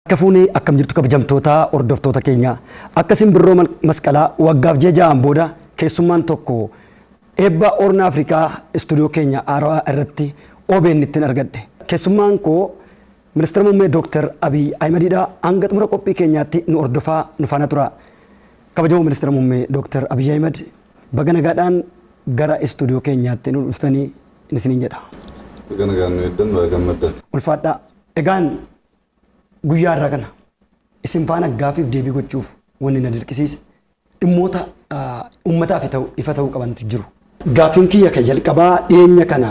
Kafuuni akkam jirtu kabajamtoota hordoftoota keenya akkasin birroo masqalaa waggaaf jajaan booda keessummaan tokko eebba Orna Afrikaa istuudiyoo keenya Arawaa irratti OBN ittiin argadhe. Keessummaan koo Ministeera Muummee Dr. Abiy Ahmedidha. Hanga xumura qophii keenyaatti nu hordofaa nu faana tura. Kabajamoo Ministeera Muummee Dr. Abiy Ahmed baga nagaadhaan gara istuudiyoo keenyaatti nu dhuftanii isiniin jedha. Baga nagaan nu eddan baga gammaddan. Ulfaadhaa. Egaan guyyaa irraa kana isin faana gaafiif deebii gochuuf wanni na dirqisiise dhimmoota uummataaf ifa ta'uu qabantu jiru. Gaafiin kiyya ka jalqabaa dhiyeenya kana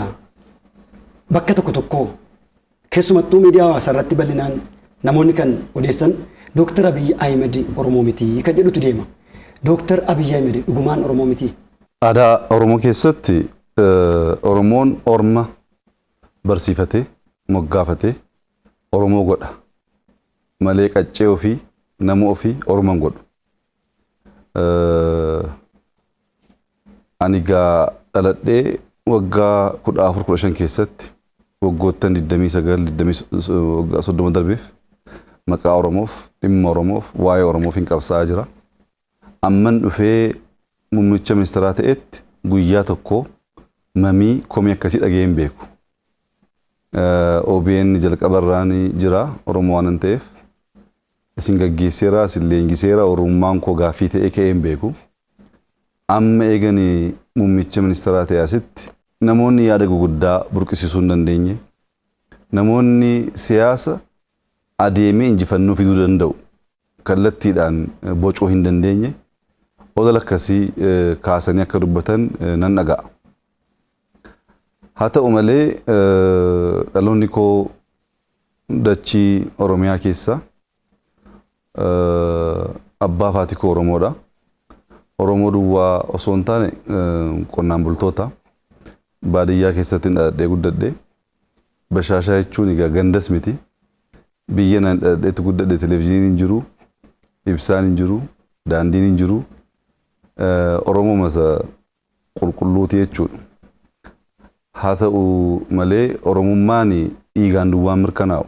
bakka tokko keessumattuu miidiyaa hawaasaa irratti bal'inaan namoonni kan odeessan Dr. Abiy Ahmed Oromoo miti kan jedhutu deema. Dr. Abiy Ahmed dhugumaan Oromoo miti. Aadaa Oromoo keessatti Oromoon orma barsiifatee moggaafatee Oromoo godha. Malee qaccee ofii nama ofii Oromoon godhu. Ani gaa dhaladhee waggaa 14-15 keessatti waggoottan 29-30 darbeef maqaa Oromoof dhimma Oromoof waa'ee Oromoof hin qabsaa'aa jira. Amman dhufee muummicha ministeeraa ta'etti guyyaa tokko mamii komii akkasii dhaga'ee hin beeku. OBN jalqabarraan jira Oromoo waan ta'eef isin gaggeesseera isin leenjiseera Oromummaan koo gaaffii ta'ee ka'ee hin beeku. Amma eeganii muummicha ministeeraa ta'e asitti namoonni yaada guguddaa burqisiisuu hin dandeenye namoonni siyaasa adeemee injifannoo fiduu danda'u kallattiidhaan bocuu hin dandeenye odol akkasii kaasanii akka dubbatan nan dhaga'a. Haa ta'u malee dhaloonni koo dachii Oromiyaa keessa abbaa fi haati koo Oromoodha. Oromoo duwwaa osoo hin taane qonnaan bultoota baadiyyaa keessatti dhaladhee guddadhee bashaashaa jechuun egaa gandas miti. Biyya naan dhaladheetti guddadhe televezyiiniin hin jiru, ibsaan hin jiru, daandiin hin jiru. Oromoo masa qulqulluuti jechuudha. Haa ta'u malee Oromummaan dhiigaan duwwaan mirkanaa'u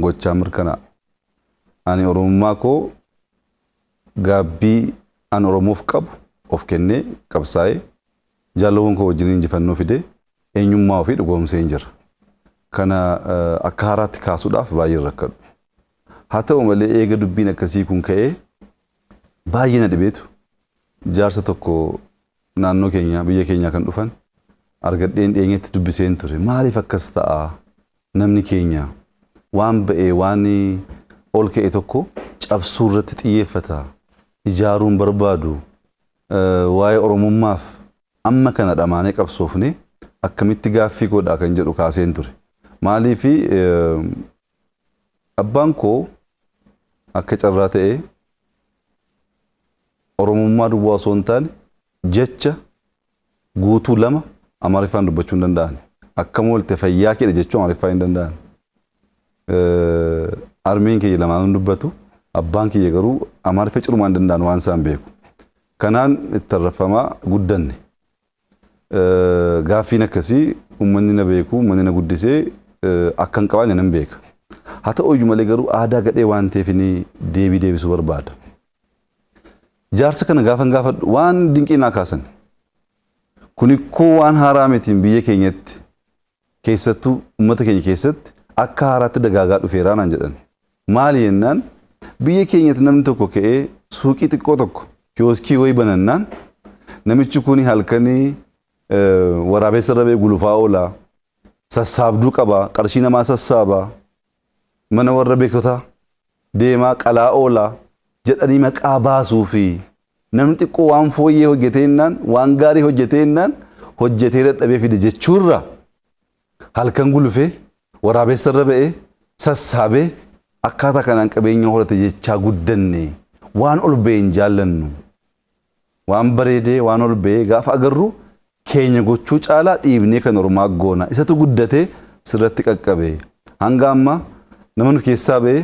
gochaan mirkanaa'a. Ani Oromummaa koo gaabbii an Oromoof qabu of kennee qabsaa'ee jaalawwan koo wajjin injifannoo fidee eenyummaa ofii dhugoomsee hin jira. Kana akka haaraatti kaasuudhaaf baay'ee rakkadhu. Haa ta'u malee eega dubbiin akkasii kun ka'ee baay'ee na dhibeetu jaarsa tokko naannoo keenya biyya keenyaa kan dhufan argadheen dhiyeenyatti dubbiseen ture. Maaliif akkas ta'a namni keenya waan ba'ee waan ol ka'e tokko cabsuu irratti xiyyeeffata. Ijaaruun barbaadu waa'ee Oromummaaf amma kana dhamaanee qabsoofne akkamitti gaaffii godhaa kan jedhu kaaseen ture. Maaliif abbaan koo akka carraa ta'ee Oromummaa duwwaa osoo hin taane jecha guutuu lama Amaariffaan dubbachuu hin danda'an. Akkam oolte fayyaa keedha jechuu Amaariffaa hin danda'an. Armeen kiyya lamaan dubbatu. Abbaan kiyya garuu Amaariffa cirumaan danda'an waan isaan beeku. Kanaan itti arrafamaa guddanne. Gaaffiin akkasii uummanni na beeku, uummanni na guddisee akka hin qabaanne nan beeka. Haa ta'u iyyuu malee garuu aadaa gadhee waan ta'eef deebii deebisuu barbaada. Jaarsa kana gaafan gaafadhu waan dinqii naa kaasan. Kun ikkoo waan haaraa mitiin biyya keenyatti keessattuu uummata keenya keessatti akka haaraatti dagaagaa dhufeeraa naan jedhan. Maali jennaan biyya keenyatti namni tokko ka'ee suuqii xiqqoo tokko kiyooskii wayii banannaan namichi kun halkanii waraabessa irra ba'ee gulufaa oola sassaabduu qaba qarshii namaa sassaaba mana warra beektotaa deemaa qalaa oola jedhanii maqaa baasuu fi namni xiqqoo waan fooyyee hojjeteennaan waan gaarii hojjeteennaan hojjetee dadhabee fide jechuurra halkan gulufee waraabessa irra ba'ee sassaabee akkaataa kanaan qabeenya horate jechaa guddanne waan ol ba'een jaallannu waan bareedee waan ol ba'ee gaafa agarru keenya gochuu caalaa dhiibnee kan Oromaa goona isatu guddatee sirratti qaqqabe hanga amma namni keessaa ba'ee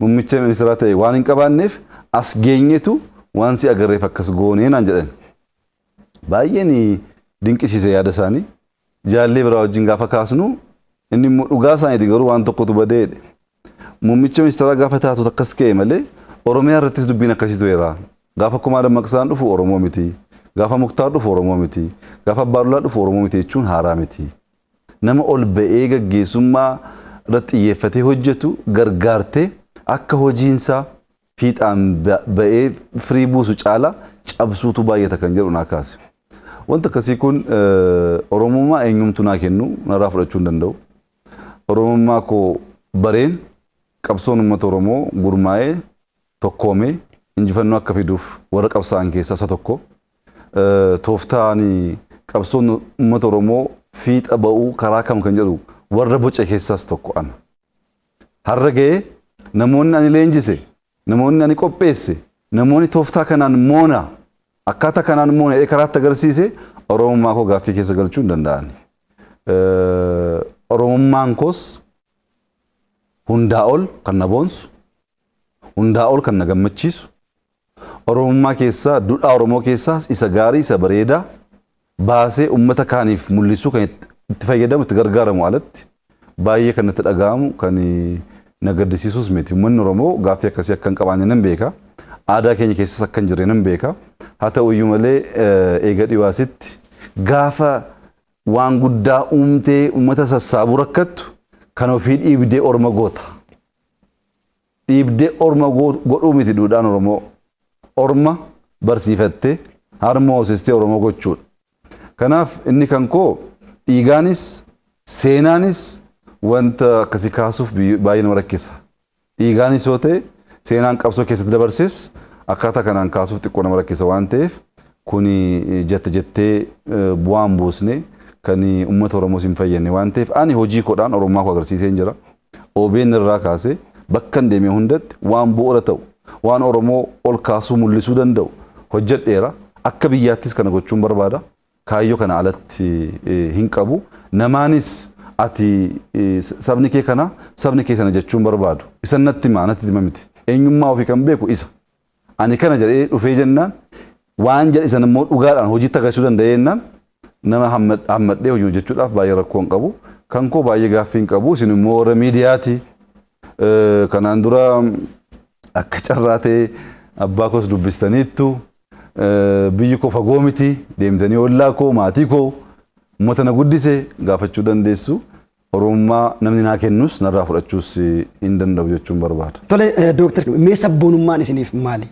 muummicha ministeeraa ta'e waan hin qabaanneef as geenyetu waan si agarreef akkas goonee naan jedhan. Baay'een dinqisiise yaada isaanii jaallee biraa wajjin gaafa kaasnu inni immoo dhugaa isaaniiti garuu waan tokkotu badeedhe. muummicha ministeeraa gaafa taatu akkas ka'e malee Oromiyaa irrattis dubbiin akkasitu jira. Gaafa Kumaa Dammaqsaan dhufu Oromoo miti. Gaafa Muktaar dhufu Oromoo miti. Gaafa Abbaadulaa dhufu Oromoo miti jechuun haaraa miti. Nama ol ba'ee gaggeessummaa irratti xiyyeeffatee hojjetu gargaartee akka hojiinsaa fiixaan ba'ee firii buusu caala cabsuutu baay'ata kan jedhu naa kaase. Wanta akkasii kun Oromummaa eenyumtu naa kennu narraa fudhachuu hin danda'u. Oromummaa koo bareen qabsoon uummata Oromoo gurmaa'ee tokkoomee injifannoo akka fiduuf warra qabsaa'an keessaa isa tokko. Tooftaan qabsoon uummata Oromoo fiixa ba'uu karaa kam kan jedhu warra boce keessaas tokko ana. Har'a ga'ee namoonni ani leenjise, namoonni ani qopheesse, namoonni tooftaa kanaan moona akkaataa kanaan moona karaatti agarsiise Oromummaa koo gaaffii keessa galchuu hin danda'an. Oromummaan koos hundaa ol kan na boonsu, hundaa ol kan na gammachiisu, Oromummaa keessaa duudhaa Oromoo keessaas isa gaarii isa bareedaa baasee uummata kaaniif mul'isuu kan itti fayyadamu itti gargaaramu alatti baay'ee kan itti dhaga'amu kan na gaddisiisus miti. Uummanni Oromoo gaaffii akkasii akka hin qabaanne nan beeka. Aadaa keenya keessas akka hin jirre nan beeka. Haa ta'u iyyuu malee eega dhiwaasitti gaafa waan guddaa uumtee uummata sassaabuu rakkattu kan ofii dhiibdee orma goota. Dhiibdee orma godhuu miti duudhaan Oromoo. Orma barsiifattee harma hoosistee Oromoo gochuudha. Kanaaf inni kan koo dhiigaanis seenaanis wanta akkasii kaasuuf baay'ee nama rakkisa. Dhiigaanis yoo ta'e seenaan qabsoo keessatti dabarses akkaataa kanaan kaasuuf xiqqoo nama rakkisa waan ta'eef kuni jettee bu'aan buusne kan uummata Oromoo hin fayyadne waan ta'eef ani hojii koodhaan Oromummaa koo agarsiisee jira. OBN irraa kaasee bakka hin deemee hundatti waan bu'uura ta'u waan Oromoo ol kaasuu mul'isuu danda'u hojjedheera. Akka biyyaattis kana gochuun barbaada. Kaayyoo kana alatti hin qabu. Namaanis ati sabni kee kana sabni kee sana jechuun barbaadu. Isan natti hima miti. Eenyummaa ofii kan beeku isa. Ani kana jedhee dhufee jennaan waan jedhe isan immoo dhugaadhaan hojiitti agarsiisuu danda'ee jennaan nama hammadhee hojii hojjechuudhaaf baay'ee rakkoo hin qabu. Kan koo baay'ee gaaffii hin qabu. Isin immoo warra miidiyaati. Kanaan dura akka carraa ta'e abbaa koos dubbistaniittu biyyi koo fagoo miti deemtanii ollaa koo maatii koo uummata na guddise gaafachuu dandeessu. Oromummaa namni naa kennus narraa fudhachuus hin danda'u jechuun barbaada. Tole Dooktar mee sabboonummaan isiniif maali?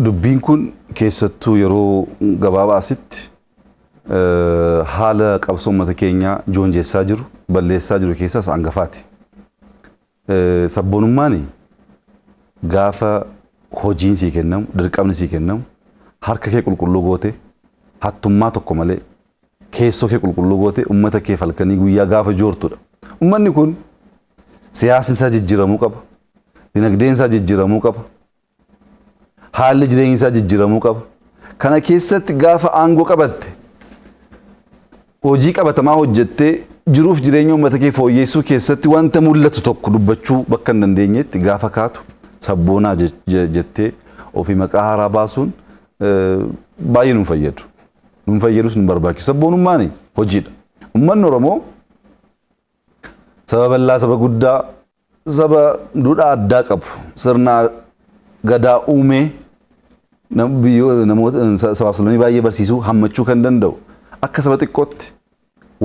Dubbiin kun keessattuu yeroo gabaabaa asitti haala qabsoo uummata keenyaa joonjessaa jiru balleessaa jiru keessaas hangafaati. Sabboonummaan gaafa hojiin sii kennamu dirqamni sii kennamu harka kee qulqulluu goote hattummaa tokko malee keessoo kee qulqulluu goote uummata kee falkanii guyyaa gaafa joortudha. Uummanni kun siyaasni isaa jijjiiramuu qaba. Dinagdeen isaa jijjiiramuu qaba. Haalli jireenya isaa jijjiiramuu qaba. Kana keessatti gaafa aangoo qabatte hojii qabatamaa hojjettee jiruuf jireenya uummata kee fooyyessuu keessatti wanta mul'atu tokko dubbachuu bakka hin dandeenyetti gaafa kaatu sabboonaa jettee ofii maqaa haaraa baasuun baay'ee nu fayyadu. Nu fayyadus nu barbaachisu. Sabboonummaan hojiidha. Uummanni Oromoo saba bal'aa saba guddaa saba duudhaa addaa qabu sirna gadaa uumee namoota sabaaf sablammii baay'ee barsiisuu hammachuu kan danda'u akka saba xiqqootti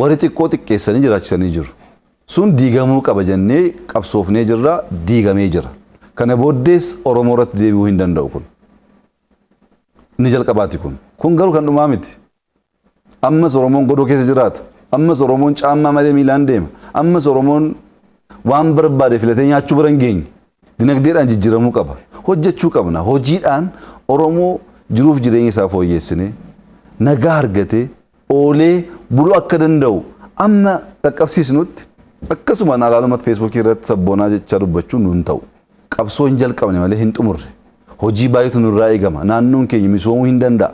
warri xiqqoo xiqqeessanii jiraachisanii jiru. Sun diigamuu qaba jennee qabsoofnee jirra diigamee jira. Kana booddees Oromoo irratti deebi'uu hin danda'u kun. Inni jalqabaati kun. Kun garuu kan dhumaa miti. Ammas Oromoon godoo keessa jiraata. Ammas Oromoon caammaa malee miilaan deema. Ammas Oromoon waan barbaade filatee nyaachuu bira hin geenye. Dinagdeedhaan jijjiiramuu qaba. Hojjechuu qabna. Hojiidhaan Oromoo jiruuf jireenya isaa fooyyessinee nagaa argatee oolee buluu akka danda'u amma qaqqabsiisnutti akkasuma alaalumatti feesbuukii irratti sabboonaa jechaa dubbachuun nuun ta'u. Qabsoo hin jalqabne malee hin xumurre. Hojii baay'eetu nurraa eegama. Naannoon keenya misoomuu hin danda'a.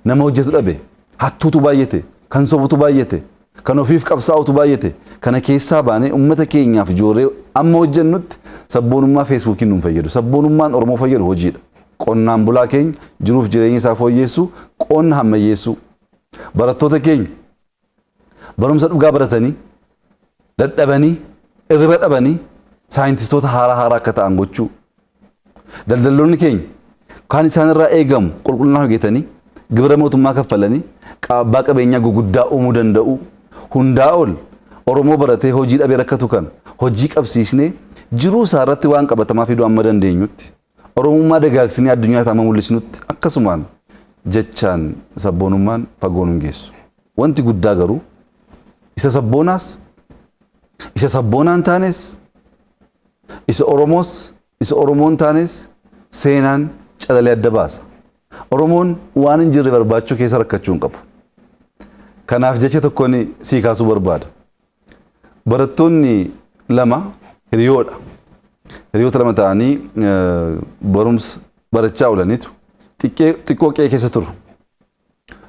Nama hojjetu dhabe. Hattuutu baay'ate. Kan sobutu baay'ate. Kan ofiif qabsaa'utu baay'ate. Kana keessaa baanee uummata keenyaaf ijoollee amma hojjennutti sabboonummaa feesbuukiin nuun fayyadu. Sabboonummaan Oromoo fayyadu hojiidha. Qonnaan bulaa keenya jiruuf jireenya isaa fooyyessu, qonna hammayyeessu. Barattoota keenya barumsa dhugaa baratanii, dadhabanii, irriba dhabanii, saayintistoota haaraa akka ta'an gochuu. Daldaltoonni keenya kan isaan irraa eegamu qulqullinaan hojjetanii gibira mootummaa kaffalanii abbaa qabeenyaa guguddaa uumuu danda'u. Hundaa ol Oromoo baratee hojii dhabee rakkatu kan hojii qabsiisnee jiruu isaa irratti waan qabatamaa fiduu amma dandeenyutti. Oromummaa dagaagsinee addunyaatti amma mul'isnutti akkasumaan jechaan sabboonummaan fagoon hin geessu. Wanti guddaa garuu isa sabboonaas isa sabboonaan taanes isa Oromoos isa Oromoon taanes seenaan calalee adda baasa. Oromoon waan hin jirre barbaachuu keessa rakkachuu hin qabu. Kanaaf jecha tokkoon sii kaasuu barbaada. Barattoonni lama hiriyoodha. Hiriyoota lama ta'anii barumsa barachaa oolaniitu xiqqoo qe'ee keessa turu.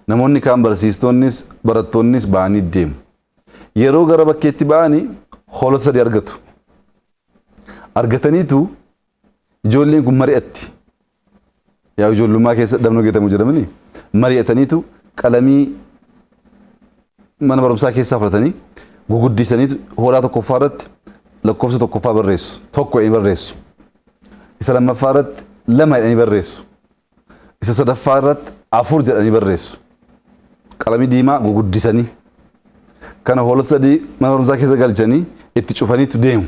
Namoonni kaan barsiistonnis barattoonnis ba'anii deemu. Yeroo gara bakkeetti ba'anii hoolota sadii argatu. Argataniitu ijoolleen kun mari'atti. Yaa ijoollummaa keessa dhabnoo geetamu jedhamanii mari'ataniitu qalamii mana barumsaa keessaa fudhatanii guguddisanii hoolaa tokkoffaa irratti lakkoofsa tokkoffaa barreessu. Tokko jedhanii barreessu. Isa lammaffaa irratti lama jedhanii barreessu. Isa sadaffaa irratti afur jedhanii barreessu. Qalamii diimaa guguddisanii kana hoolota sadii mana barumsaa keessa galchanii itti cufaniitu deemu.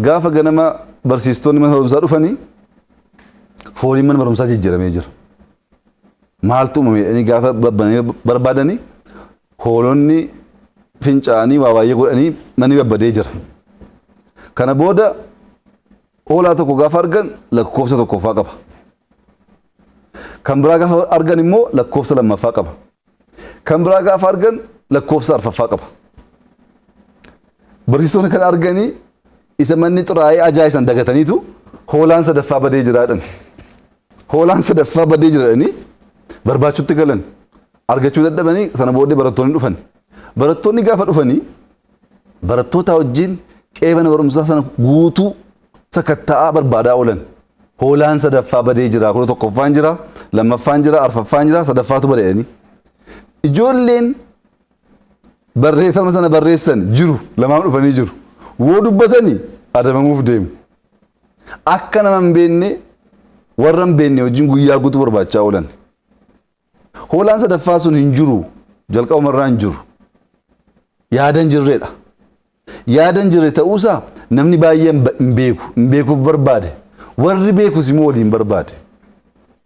Gaafa ganama barsiistonni mana barumsaa dhufanii fooliin mana barumsaa jijjiiramee jira. Maaltu uumame jedhanii gaafa barbaadanii hoolonni fincaanii waa baay'ee godhanii manni babbadee jira. Kana booda hoolaa tokko gaafa argan lakkoofsa tokkoffaa qaba. Kan biraa gaafa argan immoo lakkoofsa lammaffaa qaba. Kan biraa gaafa argan lakkoofsa arfaffaa qaba. Barsiistonni kan arganii isa manni xuraa'ee ajaa'isan dagataniitu hoolaan sadaffaa badee jiraadhan. Hoolaan sadaffaa badee jiraadhanii barbaachuutti galan. Argachuu dadhabanii sana booddee barattoonni dhufan. Barattoonni gaafa dhufanii barattoota wajjin qe'ee mana barumsaa sana guutuu sakatta'aa barbaadaa oolan. Hoolaan sadaffaa badee jira. Kun tokkoffaan jira, lammaffaan jira, arfaffaan jira, sadaffaatu badeedhanii. Ijoolleen barreeffama sana barreessan jiru. Lamaan dhufanii jiru. Woo dubbatanii adabamuuf deemu. Akka nama hin beekne warra hin beekne wajjin guyyaa guutuu barbaachaa oolan. Hoolaan sadaffaa sun hin jiru. Jalqabumarraa hin jiru. Yaadan jirreedha. Yaadan jirre ta'uusaa namni baay'een hin beeku. Hin beekuuf barbaade. Warri beekus immoo waliin barbaade.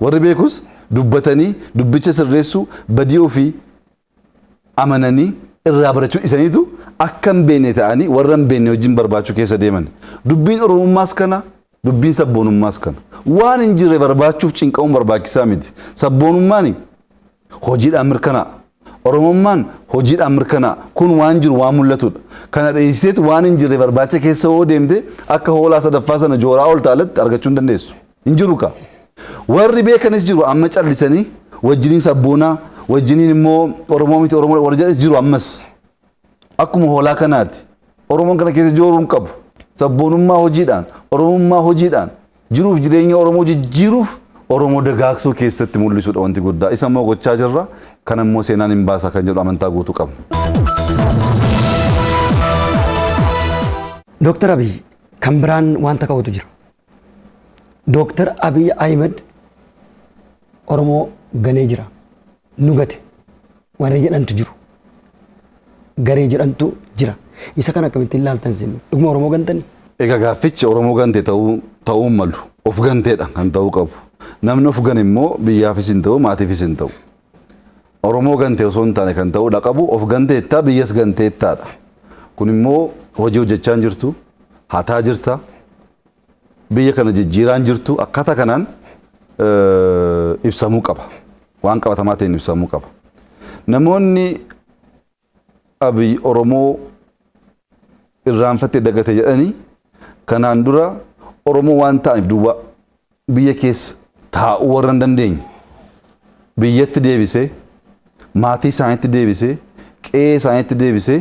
Warri beekus dubbatanii dubbicha sirreessuu badii ofii amananii irraa barachuu isaniitu akka hin beekne ta'anii warra hin beekne wajjin barbaachuu keessa deeman. Dubbiin Oromummaas kana, dubbiin sabboonummaas kana. Waan hin jirre barbaachuuf cinqamuun barbaachisaa miti. Sabboonummaan hojiidhaan mirkanaa'a. Oromummaan hojiidhaan mirkanaa'a. Kun waan jiru waan mul'atudha. Kana dhiyeessiteetu waan hin jirre barbaacha keessa hoo deemte akka hoolaa sadaffaa sana jooraa ol taalatti argachuu hin dandeessu. Hin jiru ka. Warri beekanis jiru amma callisanii wajjiniin sabboonaa wajjiniin immoo Oromoo miti Oromoo warra jedhanis jiru ammas. Akkuma hoolaa kanaati. Oromoon kana keessa jooruu hin qabu. Sabboonummaa hojiidhaan, Oromummaa hojiidhaan jiruuf jireenya Oromoo jijjiiruuf Oromoo dagaagsuu keessatti mul'isuudha wanti guddaa. Isa immoo gochaa jirra. Kana immoo seenaan hin baasa kan jedhu amantaa guutuu qabu. Dooktar Abiy kan biraan wanta ka'utu jira. Dooktar Abiy Ahmed Oromoo ganee jira. Nu gate. Warra jedhantu jiru. Garee jedhantu jira. Isa kana akkamitti ilaaltan isin? Dhuguma Oromoo gantani? Egaa gaaffichi Oromoo gante ta'uu malu. Of ganteedha kan ta'uu qabu. Namni of gane immoo biyyaafis hin ta'u maatiifis hin ta'u. Oromoo gante osoo hin taane kan ta'uudha qabu of ganteettaa biyyas ganteettaadha. Kun immoo hojii hojjechaa jirtu, hataa jirta, biyya kana jijjiiraan jirtu akkaataa kanaan ibsamuu qaba. Waan qabatamaa ta'een ibsamuu qaba. Namoonni Abiy Oromoo irraanfattee dagate jedhanii kanaan dura Oromoo waan ta'aniif duwwaa biyya keessa taa'uu warra hin dandeenye biyyatti deebisee maatii isaaniitti deebisee qe'ee isaaniitti deebisee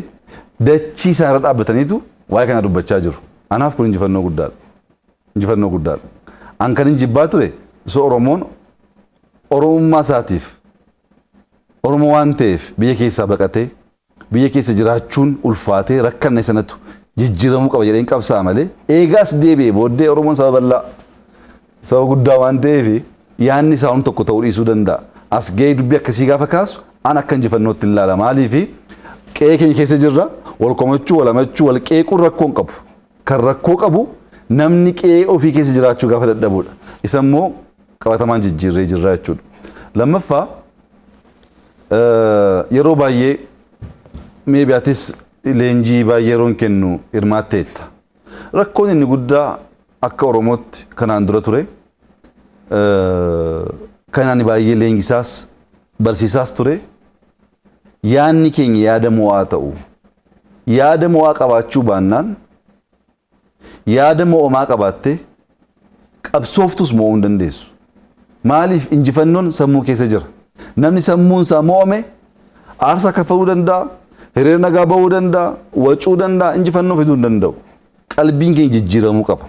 dachii isaanirra dhaabbataniitu waa'ee kana dubbachaa jiru. Anaaf kun injifannoo guddaadha. Injifannoo guddaadha. An kan injibbaa ture osoo Oromoon Oromummaa isaatiif Oromoo waan ta'eef biyya keessaa baqatee biyya keessa jiraachuun ulfaatee rakkanne sanatu jijjiiramuu qaba jedheen qabsaa malee eegaas deebi'ee booddee Oromoon saba bal'aa saba guddaa waan ta'eef yaanni isaa waan tokko ta'uu dhiisuu danda'a. As ga'ee dubbii akkasii gaafa kaasu an akka injifannootti ilaala. Maaliif qe'ee keenya keessa jirra wal komachuu wal hamachuu wal qeequun rakkoo hin qabu. Kan rakkoo qabu namni qe'ee ofii keessa jiraachuu gaafa dadhabudha. Isa immoo qabatamaan jijjiirree jirra jechuudha. Lammaffaa yeroo baay'ee meebiyaatis leenjii baay'ee yeroon kennu hirmaatteetta. Rakkoon inni guddaa akka Oromootti kanaan dura ture. Kanaan baay'ee leenjisaas barsiisaas ture. Yaanni keenya yaada mo'aa ta'u. Yaada mo'aa qabaachuu baannaan yaada mo'amaa qabaattee qabsooftus mo'uu hin dandeessu. Maaliif injifannoon sammuu keessa jira. Namni sammuun isaa mo'ame aarsaa kaffaluu danda'a, hiriira nagaa bahuu danda'a, wacuu danda'a, injifannoo fiduu hin danda'u. Qalbiin keenya jijjiiramuu qaba.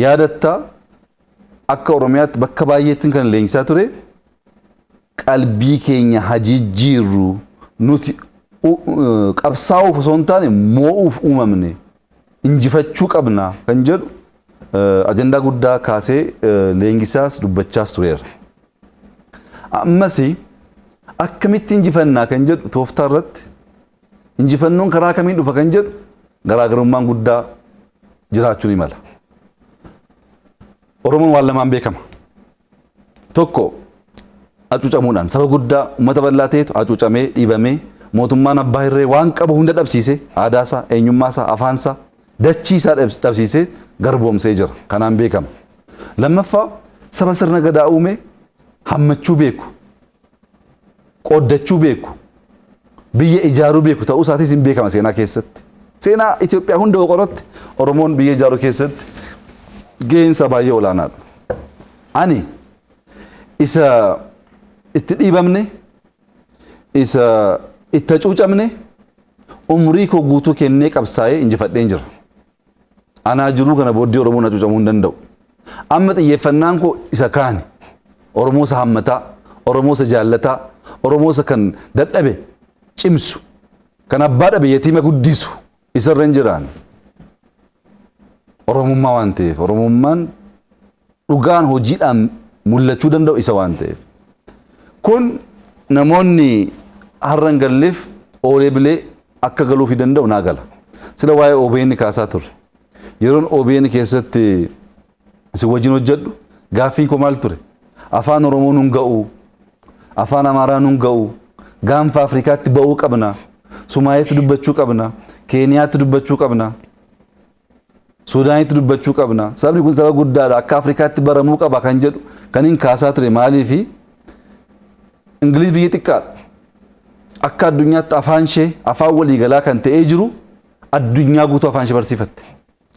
Yaadattaa akka Oromiyaatti bakka baay'eetti kan leenjisaa ture qalbii keenya hajijjiirru nuti qabsaa'uuf osoo hin taane mo'uuf uumamne injifachuu qabna kan jedhu ajandaa guddaa kaasee leenjisaas dubbachaas tureera. Ammas akkamitti injifannaa kan jedhu tooftaa irratti injifannoon karaa kamiin dhufa kan jedhu garaagarummaan guddaa jiraachuu ni mala. Oromoon waan lamaan beekama. Tokko hacuucamuudhaan saba guddaa uummata bal'aa ta'etu hacuucamee dhiibamee mootummaan abbaa irree waan qabu hunda dhabsiisee aadaasaa, eenyummaasaa, afaansaa, dachiisaa dhabsiisee garboomsee jira. Kanaan beekama. Lammaffaa saba sirna gadaa uume hammachuu beeku, qooddachuu beeku, biyya ijaaruu beeku ta'uu isaatis hin beekama seenaa keessatti. Seenaa Itoophiyaa hunda qoratti Oromoon biyya ijaaruu keessatti geensa baay'ee olaanaadha. Ani isa itti dhiibamne, isa itti hacuucamne umrii koo guutuu kennee qabsaa'ee injifadheen jira. Anaa jiruu kana booddee Oromoon hacuucamuu hin danda'u. Amma xiyyeeffannaan koo isa kaani. Oromoo isa hammataa, Oromoo isa jaallataa, Oromoo isa kan dadhabe cimsu, kan abbaa dhabe yatiima guddisu isarra hin jiraan. Oromummaa waan ta'eef Oromummaan dhugaan hojiidhaan mul'achuu danda'u isa waan ta'eef. Kun namoonni har'a hin galleef oolee bilee akka galuufi danda'u naa gala. Sila waa'ee OBN kaasaa turre. Yeroon OBN keessatti isin wajjin hojjedhu gaaffiin koo maal ture? Afaan Oromoo nun ga'u, afaan Amaaraa nun ga'u, gaanfa Afrikaatti ba'uu qabna, Sumaayeetti dubbachuu qabna, Keeniyaatti dubbachuu qabna, Suudaanitti dubbachuu qabna. Sabni kun saba guddaadha. Akka Afrikaatti baramuu qaba kan jedhu kan hin kaasaa ture. Maaliifi Ingiliz biyya xiqqaadha. Akka addunyaatti afaan ishee afaan waliigalaa kan ta'ee jiru addunyaa guutuu afaan ishee barsiifatte.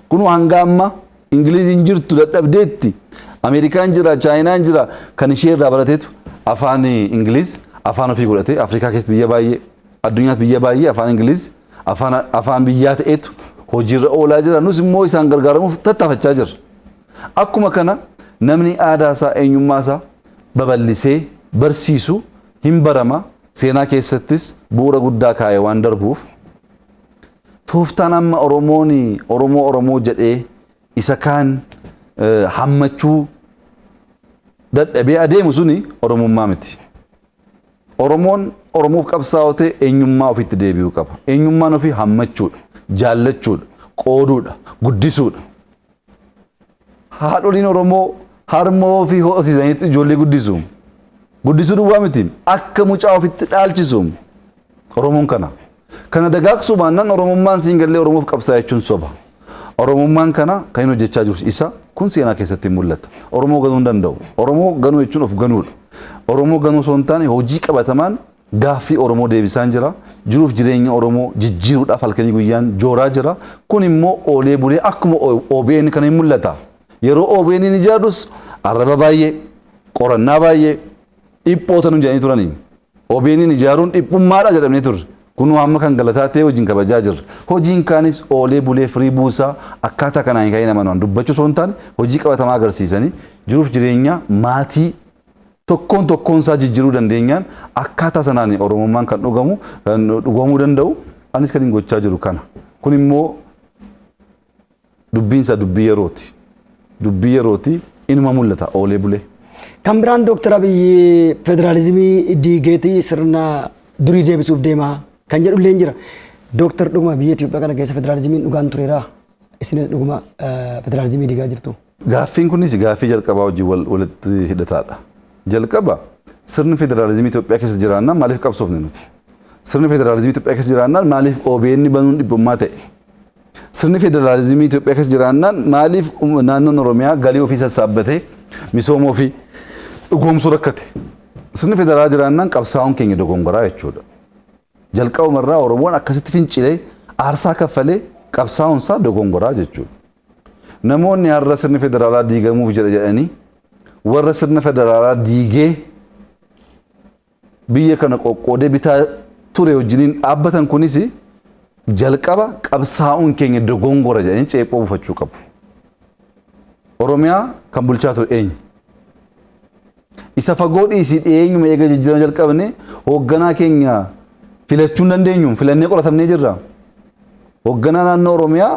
Kun hanga amma Ingiliziin jirtu dadhabdeetti. Ameerikaan jira, Chaayinaan jira kan ishee irraa barateetu afaan Ingiliz afaan ofii godhate. Afrikaa keessatti biyya baay'ee, addunyaatti biyya baay'ee afaan Ingiliz afaan biyyaa ta'eetu hojiirra oolaa jira. Nus immoo isaan gargaaramuuf tattaafachaa jirra. Akkuma kana namni aadaa isaa, eenyummaa isaa babal'isee barsiisu hin barama. Seenaa keessattis bu'uura guddaa kaa'ee waan darbuuf tooftaan amma Oromoo jedhee isa kaan hammachuu dadhabee adeemu suni Oromummaa miti. Oromoon Oromoof qabsaa'otee eenyummaa ofitti deebi'uu qaba. Eenyummaan ofii hammachuudha, jaallachuudha, qooduudha, guddisuudha. Haadholiin Oromoo harmoo ofii ho'isiisanitti ijoollee guddisu. Guddisuu duwwaa miti. Akka mucaa ofitti dhaalchisu. Oromoon kana. Kana dagaagsuu baannaan Oromummaan siin gallee Oromoof qabsaa'aa jechuun soba. Oromummaan kana kan hin hojjechaa jiru isa kun seenaa keessatti mul'ata. Oromoo ganuu hin danda'u. Oromoo ganuu jechuun of ganuudha. Oromoo ganuu osoo hin taane hojii qabatamaan gaaffii Oromoo deebisaan jira. Jiruuf jireenya Oromoo jijjiiruudhaaf halkanii guyyaan jooraa jira. Kun immoo oolee bulee akkuma OBN kana hin mul'ata. Yeroo OBN ni ijaarus arraba baay'ee, qorannaa baay'ee, dhiphoota nu jedhanii turanii. OBN ijaaruun dhiphummaadha jedhamanii turre. Kun amma kan galataa ta'e hojiin kabajaa jirra. Hojiin kaanis oolee bulee firii buusaa akkaataa kanaan ka'ee nama dubbachuu osoo hin taane hojii qabatamaa agarsiisanii jiruuf jireenya maatii tokkoon isaa jijjiiruu dandeenyaan akkaataa sanaan Oromummaan kan dhugamuu danda'u. Anis kan hin gochaa jiru kana. Kun immoo dubbiinsa dubbii yerooti. Dubbii yerooti inuma mul'ata oolee bulee. Kan biraan Dooktar Abiyyi federaalizimii diigeetii sirna durii deebisuuf deemaa kan jedhu illee jira. Dooktar dhuguma biyya Itoophiyaa kana keessa federaalizimiin dhugaan tureeraa? Isinis dhuguma federaalizimii diigaa jirtu? Gaaffiin kunis gaaffii jalqabaa wajjin walitti hidhataadha. Jalqaba sirni federaalizimii Itoophiyaa keessa jiraannaan maaliif qabsoofne nuti? Sirni federaalizimii Itoophiyaa keessa jiraannaan maaliif OBN banuun dhibbummaa ta'e? Sirni federaalizimii Itoophiyaa keessa jiraannaan maaliif naannoon Oromiyaa galii ofii sassaabbatee misooma ofii dhugoomsuu rakkate? Sirni federaalaa jiraannaan qabsaa'uun keenya dogongoraa jechuudha. Jalqabumarraa Oromoon akkasitti fincilee aarsaa kaffalee qabsaa'uunsaa dogongoraa jechuudha. Namoonni har'a sirni federaalaa diigamuuf jedhanii warra sirna federaalaa diigee biyya kana qoqqoodee bitaa ture wajjiniin dhaabbatan kunis jalqaba qabsaa'uun keenya dogongora jedhanii ceephoo buufachuu qabu. Oromiyaa kan bulchaa ture eenyu? Isa fagoo dhiisii dhiyeenyuma eega jijjiirama jalqabne hoogganaa keenya filachuu hin dandeenyu filannee qoratamnee jirra. Hoogganaa naannoo Oromiyaa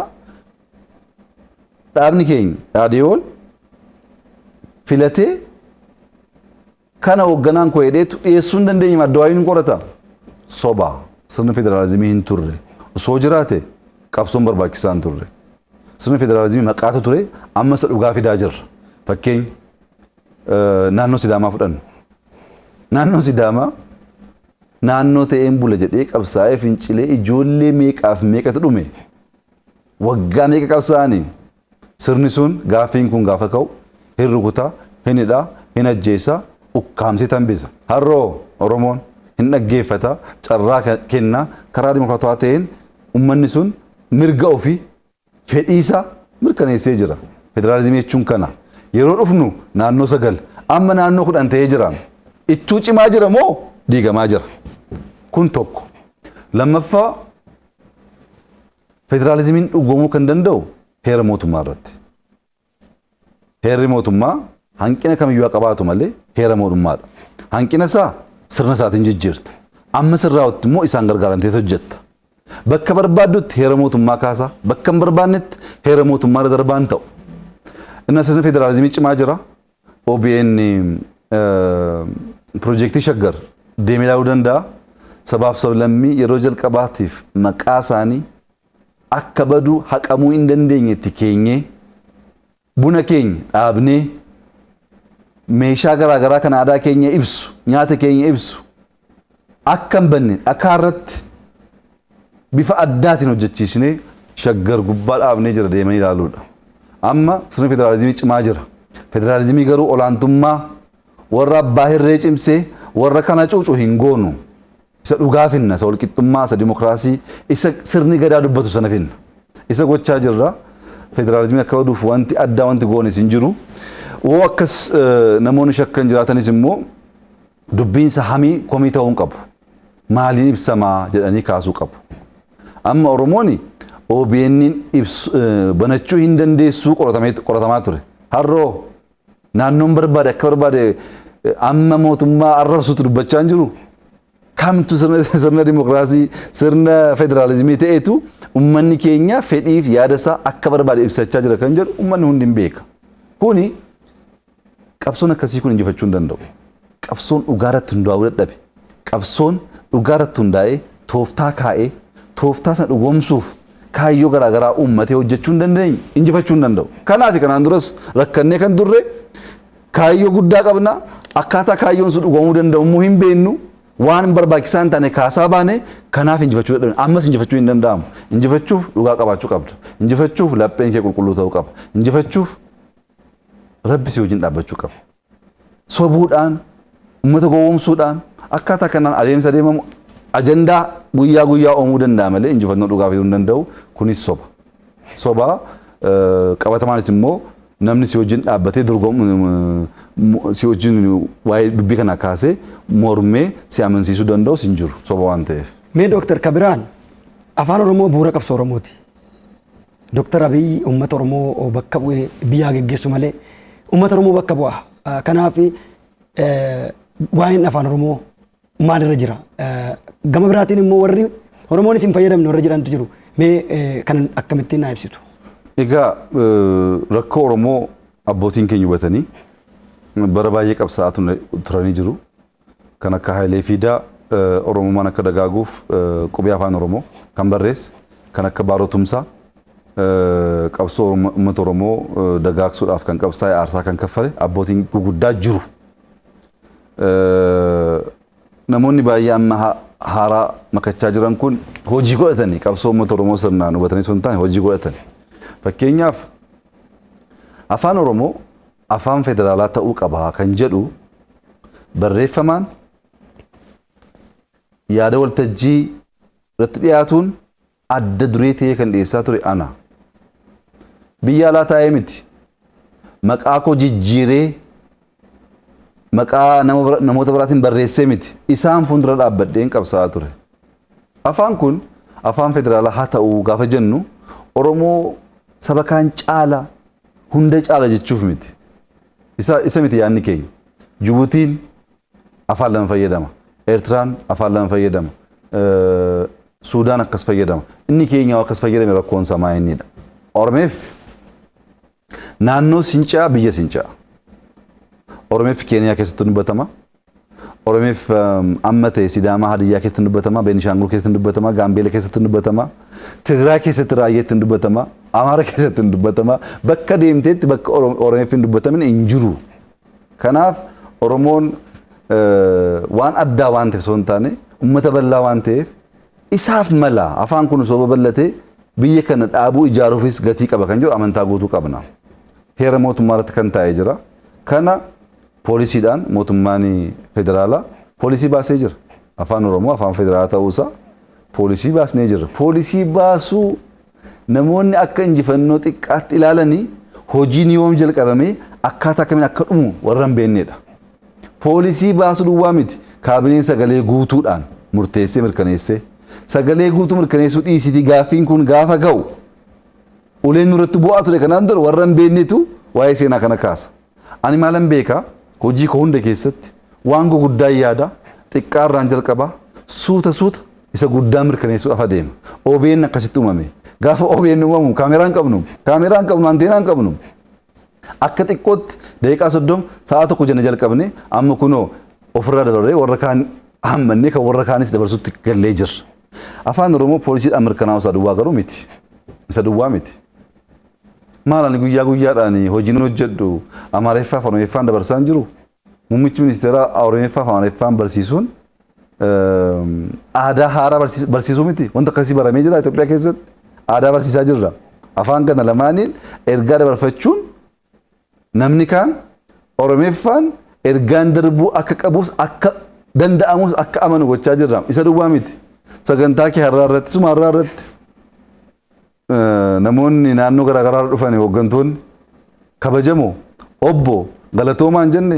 dhaabni keenya dhaadhiyoon filatee kana hoogganaan koo hedheetu dhiyeessuu hin dandeenye addawaayii hin qorata. Soba sirni federaalizimii hin turre. Osoo jiraate qabsoon barbaachisaa hin turre. Sirni federaalizimii maqaatu ture amma isa dhugaa fidaa jirra. Fakkeenya naannoo Sidaamaa fudhannu. Naannoo Sidaamaa naannoo ta'een bula jedhee qabsaa'ee fincilee ijoollee meeqaaf meeqatu dhume. Waggaa meeqa qabsaa'anii sirni sun gaaffiin kun gaafa ka'u hin rukutaa, hin hidhaa, hin ajjeesaa, ukkaamsee tambisa. Har'oo Oromoon hin dhaggeeffata carraa kennaa karaa dimokiraatawaa ta'een ummanni sun mirga ofii fedhiisa mirkaneessee jira. Federaalizimii jechuun kana. Yeroo dhufnu naannoo 9 amma naannoo 10 ta'ee jira. Ittuu cimaa jira moo diigamaa jira? Kun tokko. Lammaffaa federaalizimiin dhugoomuu kan danda'u heera mootummaa irratti. Heerri mootummaa hanqina kamiyyuu qabaatu malee heera mootummaadha. Hanqina isaa sirna isaatiin jijjiirta. Amma sirraa'utti immoo isaan gargaaramtee hojjetta. Bakka barbaaddutti heera mootummaa kaasa. Bakka hin barbaannetti heera mootummaa irra darbaan ta'u. Inna sirni federaalizimii cimaa jira. OBN piroojeektii Shaggar deemee ilaaluu danda'a. Sabaaf sablammii yeroo jalqabaatiif maqaa isaanii akka baduu haqamuu hin dandeenyetti keenyee buna keenya dhaabnee meeshaa garaagaraa kan aadaa keenya ibsu nyaata keenya ibsu akka hin banne dhakaa irratti bifa addaatiin hojjechiisnee Shaggar gubbaa dhaabnee jira deemanii ilaaluudha. Amma sirni federaalizimii cimaa jira. Federaalizimii garuu olaantummaa warra abbaa hirree cimsee warra kana cuucu hin goonu. Isa dhugaa finna, isa walqixxummaa, isa dimokiraasii, isa sirni gadaa dubbatu sana finna. Isa gochaa jirra. Federaalizimii akka baduuf wanti addaa wanti goonis hin jiru. Woo akkas namoonni shakkan jiraatanis immoo dubbiinsa hamii komii ta'uu hin qabu. Maaliin ibsamaa jedhanii kaasuu qabu. Amma Oromooni OBN banachuu hin dandeessuu qoratamaa ture. Har'oo naannoon barbaade akka barbaade amma mootummaa arrabsuutu dubbachaa hin jiru. Kamtu sirna dimokiraasii sirna federaalizimii ta'etu ummanni keenya fedhiif yaada isaa akka barbaade ibsachaa jira kan jedhu ummanni hundi hin beeka. Kuni qabsoon akkasii kun injifachuu hin danda'u. Qabsoon dhugaarratti hundaa'uu dadhabe. Qabsoon dhugaarratti hundaa'ee tooftaa kaa'ee tooftaa sana dhugoomsuuf kaayyoo garaagaraa uummatee hojjechuu hin dandeenye injifachuu hin danda'u. Kanaaf kanaan duras rakkannee kan turre kaayyoo guddaa qabna akkaataa kaayyoon sun dhugoomuu danda'u immoo hin beeknu. Waan barbaachisaa hin taane kaasaa baane kanaaf injifachuu dadhabne ammas injifachuu hin danda'amu. Injifachuuf dhugaa qabaachuu qabda. Injifachuuf lapheen kee qulqulluu ta'uu qaba. Injifachuuf rabbi si wajjin dhaabbachuu qaba. Sobuudhaan uummata gowwoomsuudhaan akkaataa kanaan adeemsa deemamu ajandaa guyyaa guyyaa uumuu danda'a malee injifannoo dhugaa fiduu hin danda'u. Kunis soba. Soba qabatamaanis immoo namni si wajjin dhaabbatee si wajjin waa'ee dubbii kana kaasee mormee si amansiisuu danda'u hin jiru soba waan ta'eef. Mee Dooktar Kabiraan afaan Oromoo bu'uura qabsoo Oromooti. Dooktar Abiyyi uummata Oromoo bakka bu'ee biyyaa geggeessu malee uummata Oromoo bakka bu'a. Kanaaf waa'een afaan Oromoo maalirra jira? Gama biraatiin immoo warri Oromoonis hin fayyadamne warra jedhantu jiru. Mee kan akkamittiin na ibsitu? Egaa rakkoo Oromoo abbootiin keenya hubatanii bara baay'ee qabsaa'aa turanii jiru. Kan akka Haayilee Fiidaa Oromummaan akka dagaaguuf qubee afaan Oromoo kan barreesse, kan akka Baaroo Tumsaa qabsoo uummata Oromoo dagaagsuudhaaf kan qabsaa'e aarsaa kan kaffale abbootiin guguddaa jiru. Namoonni baay'ee amma haaraa makachaa jiran kun hojii godhatanii qabsoo uummata Oromoo sirnaan hubatanii sun taane hojii godhatanii. Fakkeenyaaf afaan Oromoo afaan federaalaa ta'uu qaba kan jedhu barreeffamaan yaada waltajjii irratti dhiyaatuun adda duree ta'ee kan dhiyeessaa ture ana. Biyya alaa taa'ee miti. Maqaa koo jijjiiree maqaa namoota biraatiin barreessee miti. Isaan fuuldura dhaabbadheen qabsaa'aa ture. Afaan kun afaan federaalaa haa ta'uu gaafa jennu Oromoo saba kaan caala hunda caala jechuuf miti. Isa miti yaadni keenya. Jibuutiin afaan lama fayyadama. Eertiraan afaan lama fayyadama. Suudaan akkas fayyadama. Inni keenya akkas fayyadame rakkoon samaa innidha. Oromeef naannoo Sincaa biyya Sincaa. Oromeef Keeniyaa keessatti dubbatama. Oromeef amma ta'e Sidaamaa Hadiyyaa keessatti dubbatama. Beenishaangul keessatti dubbatama. Gaambeela keessatti dubbatama. Tigraay keessatti Raayyeetti dubbatama. Amaara keessatti dubbatama. Bakka deemteetti bakka Oromeef hin dubbatamin hin jiru. Kanaaf Oromoon waan addaa waan ta'eef osoo hin taane uummata bal'aa waan ta'eef isaaf mala afaan kun osoo babal'atee biyya kana dhaabuu ijaaruufis gatii qaba kan jedhu amantaa guutuu qabna. Heera mootummaa irratti kan taa'ee jira. Kana poolisiidhaan mootummaan federaalaa poolisii baasee jira. Afaan Oromoo afaan federaalaa ta'uusaa poolisii baasnee jira. Poolisii baasuu namoonni akka injifannoo xiqqaatti ilaalanii hojiin yoom jalqabame akkaataa kamiin akka dhumu warra hin beeknedha. Poolisii baasuu duwwaa miti kaabineen sagalee guutuudhaan murteessee mirkaneessee sagalee guutuu mirkaneessuu dhiisitii gaaffiin kun gaafa ga'u uleen nurratti bu'aa ture kanaan dura warra hin beeknetu waa'ee seenaa kana kaasa. Ani maalan beekaa hojii koo hunda keessatti waan guguddaa yaada xiqqaarraan jalqabaa suuta isa guddaa mirkaneessuudhaaf adeema. OBN akkasitti uumame. Gaafa OBN uumamu kaameraan qabnu, anteenaan qabnu. Akka xiqqootti daqiiqaa 30 sa'a tokko jenna jalqabne amma kunoo ofirraa dabarree warra kaan hammannee kan warra kaanis dabarsutti gallee jirra. Afaan Oromoo poolisiidhaan mirkanaa'u isa duwwaa garuu miti. Isa duwwaa miti. Maalaan guyyaa guyyaadhaan hojiin hojjedhu Amaariffaa fi Oromiffaan dabarsaa hin jiru. Muummichi ministeeraa Oromiffaa fi Amaariffaan barsiisuun aadaa haaraa barsiisuu miti. Wanta akkasii baramee jira Itoophiyaa keessatti. Aadaa barsiisaa jirra. Afaan kana lamaaniin ergaa dabarfachuun namni kaan Oromiffaan ergaan darbuu akka qabus akka danda'amus akka amanu gochaa jirra. Isa duwwaa miti. Sagantaa kee har'aa irratti suma har'aa irratti namoonni naannoo garaagaraa dhufan hooggantoonni kabajamoo obbo galatoomaan jenne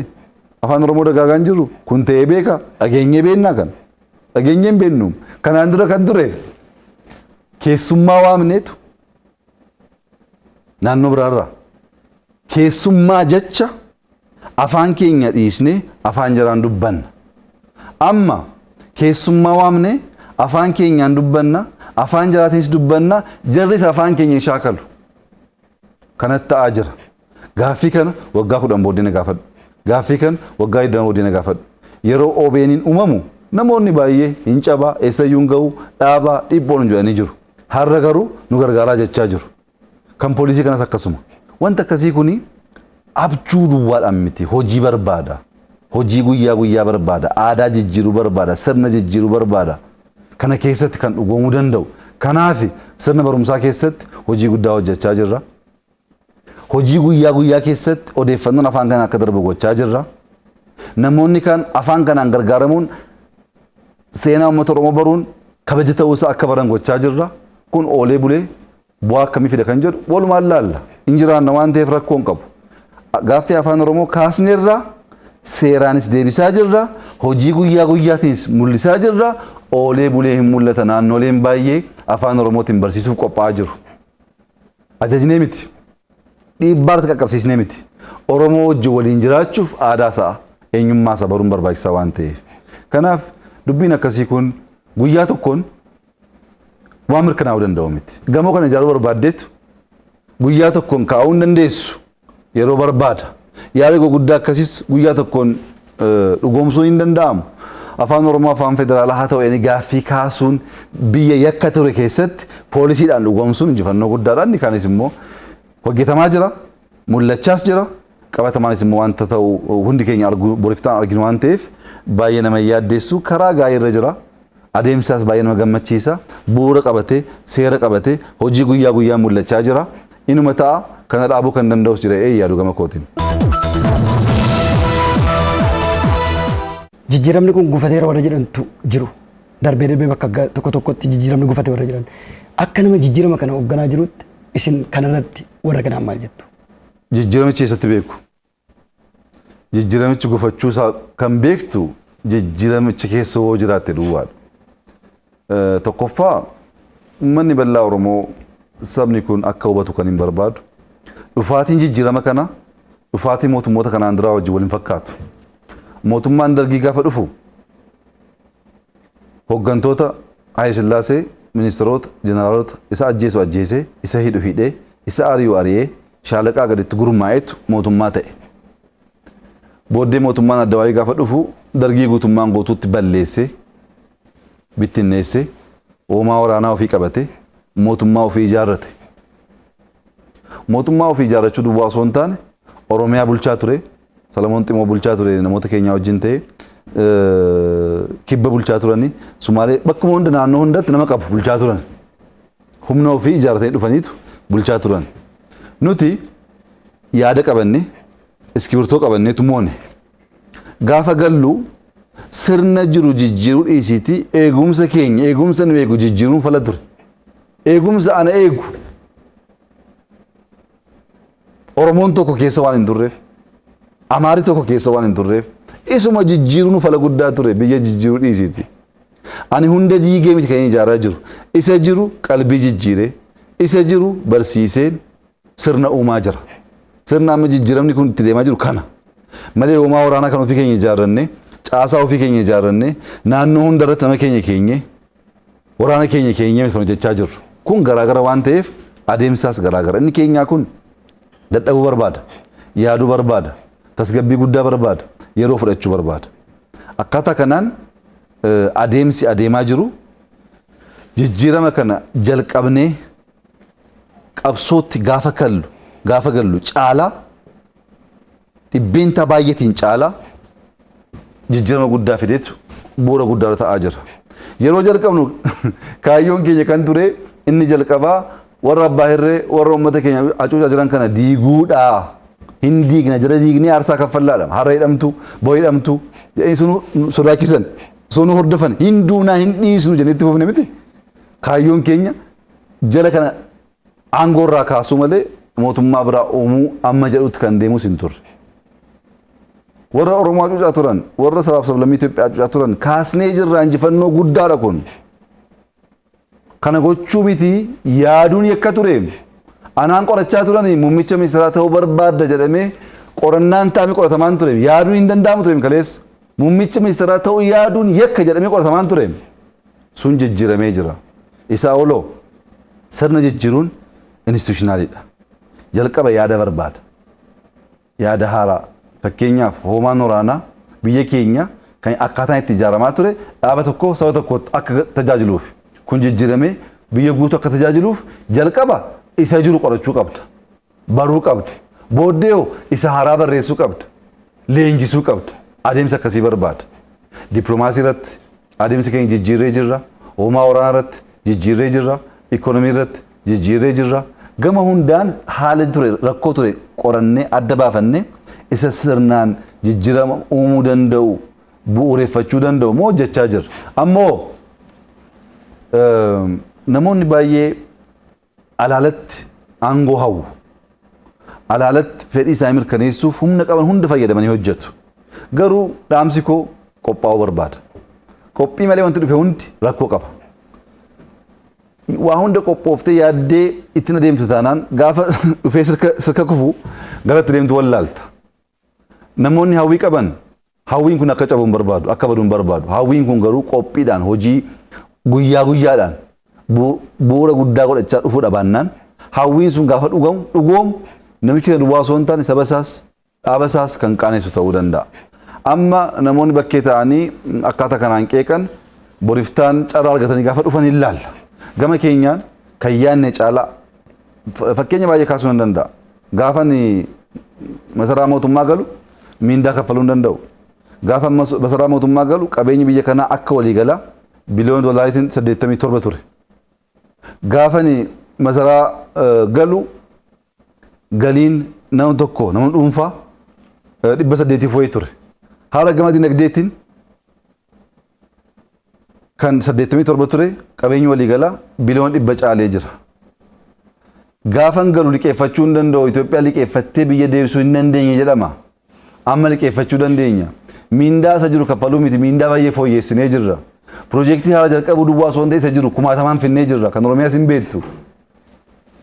afaan Oromoo dagaagaa hin jiru. Kun ta'ee beeka dhageenyee beennaa kan dhageenyee hin beennu kanaan dura kan ture keessummaa waamneetu naannoo biraarraa keessummaa jecha afaan keenya dhiisnee afaan jaraan dubbanna. Amma keessummaa waamnee afaan keenyaan dubbanna afaan jaraatiinis dubbanna jarris afaan keenya shaakalu. Kanatti ta'aa jira. Gaaffii kana waggaa 10 booddee na gaafadhu. Gaaffii kana waggaa 20 booddee na gaafadhu. Yeroo OBN'n uumamu namoonni baay'ee hin cabaa eessayyuu hin ga'u dhaabaa dhibboon hin jedhanii jiru. Har'a garuu nu gargaaraa jechaa jiru. Kan poolisii kanas akkasuma. Wanta akkasii kuni abjuu duwwaadhaan miti hojii barbaada. Hojii guyyaa barbaada. Aadaa jijjiiruu barbaada. Sirna jijjiiruu barbaada. Kana keessatti kan dhugoomuu danda'u. Kanaaf sirna barumsaa keessatti hojii guddaa hojjechaa jirra. Hojii guyyaa keessatti odeeffannoon afaan kanaa akka darbu gochaa jirra. Namoonni kan afaan kanaan gargaaramuun seenaa uummata Oromoo baruun kabaja ta'uusaa akka baran gochaa jirra. Kun oolee bulee bu'aa akkamii fida kan jedhu walumaan laalla. Injiraanna waan ta'eef rakkoo hin qabu. Gaaffii afaan Oromoo kaasneerra seeraanis deebisaa jirra. Hojii guyyaatiinis mul'isaa jirra. Oolee bulee hin mul'ata naannoleen baay'ee afaan Oromootiin barsiisuuf qophaa'aa jiru. Ajajnee miti. Dhiibbaarratti qaqqabsiisnee miti. Oromoo wajjin waliin jiraachuuf aadaa isaa eenyummaa isaa baruun barbaachisaa waan ta'eef. Kanaaf dubbiin akkasii kun guyyaa tokkoon waan mirkanaa'uu danda'u miti. Gamoo kana ijaaruu barbaaddeetu guyyaa tokkoon kaa'uu hin dandeessu yeroo barbaada. Yaada gurguddaa akkasiis guyyaa tokkoon dhugoomsuu hin danda'amu. Afaan Oromoo afaan federaalaa haa ta'u inni gaaffii kaasuun biyya yakka ture keessatti poolisiidhaan dhugoomsuun injifannoo guddaadha. Inni kaanis immoo hojjetamaa jira, mul'achaas jira. Qabatamaanis immoo wanta ta'u hundi keenya boriftaan arginu waan ta'eef baay'ee nama yaaddeessu karaa gaarii irra jira. Adeemsaas baay'ee nama gammachiisa. Bu'uura qabatee, seera qabatee hojii guyyaa guyyaa mul'achaa jira. Inuma ta'a kana dhaabuu kan danda'us jira yaadu gama kootiin. Jijjiiramni kun gufateera warra jedhantu jiru. Darbee darbee bakka tokko tokkotti jijjiiramni gufate warra jedhan. Akka nama jijjiirama kana hoogganaa jirutti isin kanarratti warra kanaan maal jettu? Jijjiiramichi eessatti beeku? Jijjiiramichi gufachuu isaa kan beektu jijjiiramichi keessa hoo jiraatte duwwaadha. Tokkoffaa uummanni bal'aa Oromoo sabni kun akka hubatu kan hin barbaadu. Dhufaatiin jijjiirama kana dhufaatii mootummoota kanaan duraa wajjin waliin fakkaatu. Mootummaan dargii gaafa dhufu hooggantoota Haayile Sillaasee, ministeerota, jeneraalota isa ajjeesu ajjeesee, isa hidhu hidhee, isa ari'u ari'ee shaalaqaa gaditti gurmaa'etu mootummaa ta'e. Booddee mootummaan Addawaayii gaafa dhufu dargii guutummaan guutuutti balleessee, bittinneessee, hoomaa waraanaa ofii qabatee mootummaa ofii ijaarrate. Mootummaa ofii ijaarrachuu duwwaa osoo hin taane Oromiyaa bulchaa ture. Salamoon Ximoo bulchaa ture namoota keenya wajjin ta'e kibba bulchaa turani Sumaalee bakkuma hunda naannoo hundatti nama qabu bulchaa turan humna ofii ijaarratanii dhufaniitu bulchaa turan. Nuti yaada qabanne iskibirtoo qabanneetu moone gaafa gallu sirna jiru jijjiiruu dhiisiiti eegumsa keenya eegumsa nu eegu jijjiiruun fala ture. Eegumsa ana eegu Oromoon tokko keessa waan hin turreef Amaari tokko keessa waan hin turreef isuma jijjiiruun fala guddaa ture biyya jijjiiruu dhiisiiti. Ani hunda diigee miti kan ijaaraa jiru. Isa jiru qalbii jijjiiree, isa jiru barsiiseen sirna uumaa jira. Sirna amma jijjiiramni kun itti deemaa jiru kana. Malee hoomaa waraanaa kan ofii keenya ijaarranne, caasaa ofii keenya ijaarranne, naannoo hunda irratti nama keenya keenye, waraana keenya keenye kan hojjechaa jirru. Kun garaagara waan ta'eef adeemsaas garaagara. Inni keenyaa kun dadhabuu barbaada, yaaduu barbaada. Tasgabbii guddaa barbaada, yeroo fudhachuu barbaada. Akkaataa kanaan adeemsi adeemaa jiru jijjiirama kana jalqabnee qabsootti gaafa gallu caalaa dhibbeentaa baay'eetiin caalaa jijjiirama guddaa fideetu bu'uura guddaa ta'aa jira. Yeroo jalqabnu kaayyoon keenya kan ture inni jalqabaa warra abbaa hirree warra uummata keenya hacuucaa jiran kana diiguudha. Hindiigna jala diignee aarsaa kaffallaadha. Harra hidhamtu, boo'ee hidhamtu, sun sodaachisan, sun hordofan, hinduunaa hin dhiisnu jennetti fufne miti. Kaayyoon keenya jala kana aangoo irraa kaasuu malee mootummaa biraa uumuu amma jedhutti kan deemus hin turre. Warra Oromoo hacuucaa turan, warra sabaaf sablammii Itoophiyaa hacuucaa turan kaasnee jirra injifannoo guddaadha kun. Kana gochuu miti yaaduun yakka ture. Anaan qorachaa turanii muummicha ministeeraa ta'uu barbaadda jedhamee qorannaan taa'amee qoratamaan ture. Yaaduun hin danda'amu ture kaleessa. Muummicha ministeeraa ta'uu yaaduun yakka jedhamee qoratamaan ture. Sun jijjiiramee jira. Isaa oloo sirna jijjiiruun instituushinaaliidha. Jalqaba yaada barbaada. Yaada haaraa. Fakkeenyaaf hoomaan waraanaa biyya keenya kan akkaataan itti ijaaramaa ture dhaaba tokko saba tokkotti akka tajaajiluuf. Kun jijjiiramee biyya guutuu akka tajaajiluuf jalqaba isa jiru qorachuu qabda. Baruu qabda. Booddee isa haaraa barreessuu qabda. Leenjisuu qabda. Adeemsa akkasii barbaada. Dippiloomaasii irratti adeemsa keenya jijjiirree jirra. Hoomaa waraanaa irratti jijjiirree jirra. Ikoonomii irratti jijjiirree jirra. Gama hundaan haala ture rakkoo ture qorannee adda baafannee isa sirnaan jijjiirama uumuu danda'u bu'uureffachuu danda'u moo hojjechaa jirra. Ammoo namoonni baay'ee alaalatti aangoo hawwu. Alaalatti fedhii isaanii mirkaneessuuf humna qaban hunda fayyadamanii hojjetu. Garuu dhaamsi koo qophaa'uu barbaada. Qophii malee wanti dhufe hundi rakkoo qaba. Waa hunda qophooftee yaaddee ittiin adeemtu taanaan gaafa dhufee sirka kufu galatti deemtu wallaalta. Namoonni hawwii qaban hawwiin kun akka cabuun barbaadu, akka baduun barbaadu. Hawwiin kun garuu qophiidhaan hojii guyyaa guyyaadhaan bu'uura guddaa godhachaa dhufuudha baannaan hawwiin sun gaafa dhugoom namichi kan duwwaa osoo hin taane saba isaas dhaaba isaas kan qaanessu ta'uu danda'a. Amma namoonni bakkee ta'anii akkaataa kanaan qeeqan boriftaan carraa argatanii gaafa dhufan hin laalla. Gama keenyaan kan yaadne caalaa fakkeenya baay'ee kaasuu hin danda'a. Gaafa masaraa mootummaa galu miindaa kaffaluu hin danda'u. Gaafa masaraa mootummaa galu qabeenyi biyya kanaa akka waliigalaa biliyoona doolaariitiin 87 ture. Gaafa masaraa galu galiin nama tokko nama dhuunfaa 800 wayii ture. Haala gama dinagdeetiin kan 87 ture qabeenyi waliigalaa biliyoona 100 caalee jira. Gaafan galu liqeeffachuu hin danda'u Itoophiyaa liqeeffattee biyya deebisuu hin dandeenye jedhama. Amma liqeeffachuu dandeenya. Miindaa isa jiru kaffaluu miti miindaa baay'ee fooyyessinee jirra. Piroojeektii haala jalqabuu duwwaa osoo hin ta'e isa jiru kumaatamaan finnee jirra kan Oromiyaas hin beektu.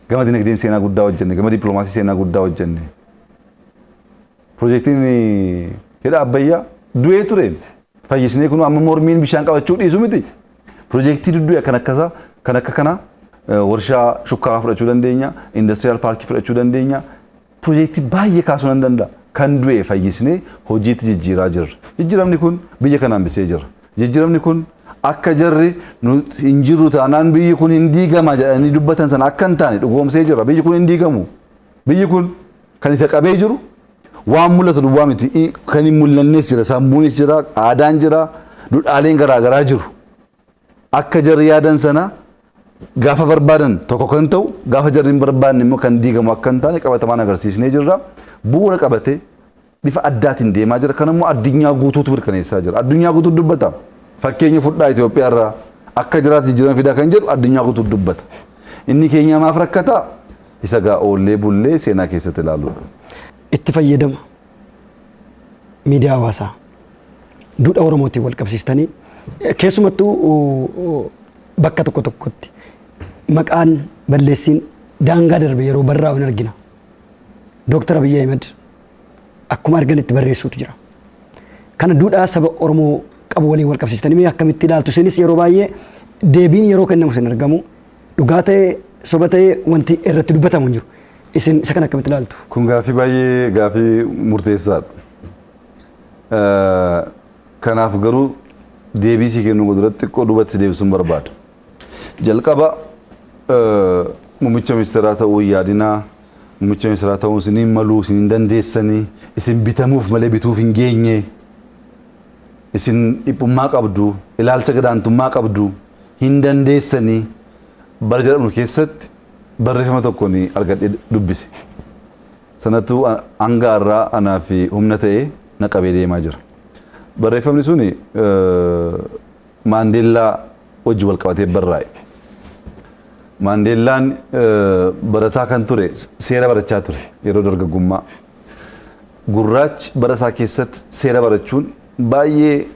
Gama dinagdeen seenaa guddaa hojjenne gama dippiloomaasii seenaa guddaa hojjenne. Piroojeektiin hidha Abbayyaa du'ee ture. Fayyisnee kun amma mormiin bishaan qabachuu dhiisu miti. Piroojeektii duddu'e kan akka kana warshaa shukkaaraa fudhachuu dandeenya, indastiriyaal paarkii fudhachuu dandeenya. Piroojeektii baay'ee kaasuu nan danda'a. Kan du'e fayyisnee hojiitti jijjiiraa jirra. Jijjiiramni kun biyya kana hambisee jira. Jijjiiramni kun akka jarri hin jirru taanaan biyyi kun hin diigama jedhanii dubbatan sana akka hin taane dhugoomsee jira. Biyyi kun hin diigamu. Biyyi kun kan isa qabee jiru waan mul'atu duwwaa miti. Kan hin mul'annes jira, sammuunis jira, aadaan jira, duudhaaleen garaagaraa jiru. Akka jarri yaadan sana gaafa barbaadan tokko kan ta'u gaafa jarri hin barbaanne immoo kan diigamu akka hin taane qabatamaan agarsiisnee jirra. Bu'uura qabatee bifa addaatiin deemaa jira. Kan immoo addunyaa guutuutu mirkaneessaa jira. Addunyaa guutuutu dubbata. Fakkeenya fudhaa Itoophiyaa irraa akka jiraatu jijjiirama fidaa kan jedhu addunyaa guutuutu dubbata. Inni keenya maaf rakkata? Isa gaa oollee bullee seenaa keessatti ilaaluudha. Itti fayyadama miidiyaa hawaasaa duudha Oromootiin wal qabsiistanii keessumattuu bakka tokko tokkotti maqaan balleessiin daangaa darbe yeroo barraa'u hin argina. Dooktar Abiyyi Ahmed akkuma arganitti barreessuutu jira. Kana duudhaa saba Oromoo qabu waliin wal qabsiistanii mee akkamitti ilaaltu? Isinis yeroo baay'ee deebiin yeroo kennamu isin argamu. Dhugaa ta'ee soba ta'ee wanti irratti dubbatamu hin jiru. Isin isa kana akkamitti ilaaltu? Kun gaaffii baay'ee gaaffii murteessaadha. Kanaaf garuu deebii si kennuu duratti xiqqoo duubatti deebisuun barbaada. Jalqaba muummicha ministeeraa ta'uu yaadinaa. Muummicha ministeeraa ta'uu isin maluu isin dandeessanii isin bitamuuf malee bituuf hin geenye isin dhiphummaa qabdu ilaalcha gadaantummaa qabdu hin dandeessanii bara jedhamu keessatti barreeffama tokko ni argadhee dubbise. Sanatu hanga irraa anaa fi humna ta'ee na qabee deemaa jira. Barreeffamni suni Maandeellaa wajji wal qabatee barraa'e. Maandeellaan barataa kan ture seera barachaa ture yeroo dargaggummaa. Gurraachi bara isaa keessatti seera barachuun baay'ee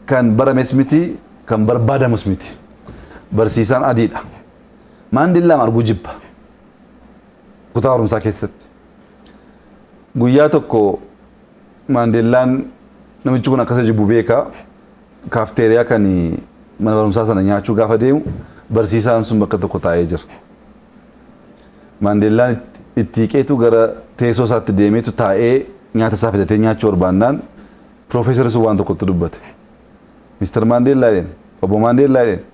kan barames miti kan barbaadamus miti. Barsiisaan adiidha. Maandeellaan arguu jibba. Kutaa barumsaa keessatti. Guyyaa tokko Maandeellaan namichi kun akkasa jibbu beekaa kaafteeriyaa kan mana barumsaa sana nyaachuu gaafa deemu barsiisaan sun bakka tokko taa'ee jira. Maandeellaan itti hiqeetu gara teessoo isaatti deemeetu taa'ee nyaata isaa fidatee nyaachuu barbaannaan piroofeesarri sun waan tokkotti dubbate. Mister Maandeellaa jedheen, obbo Maandeellaa jedheen,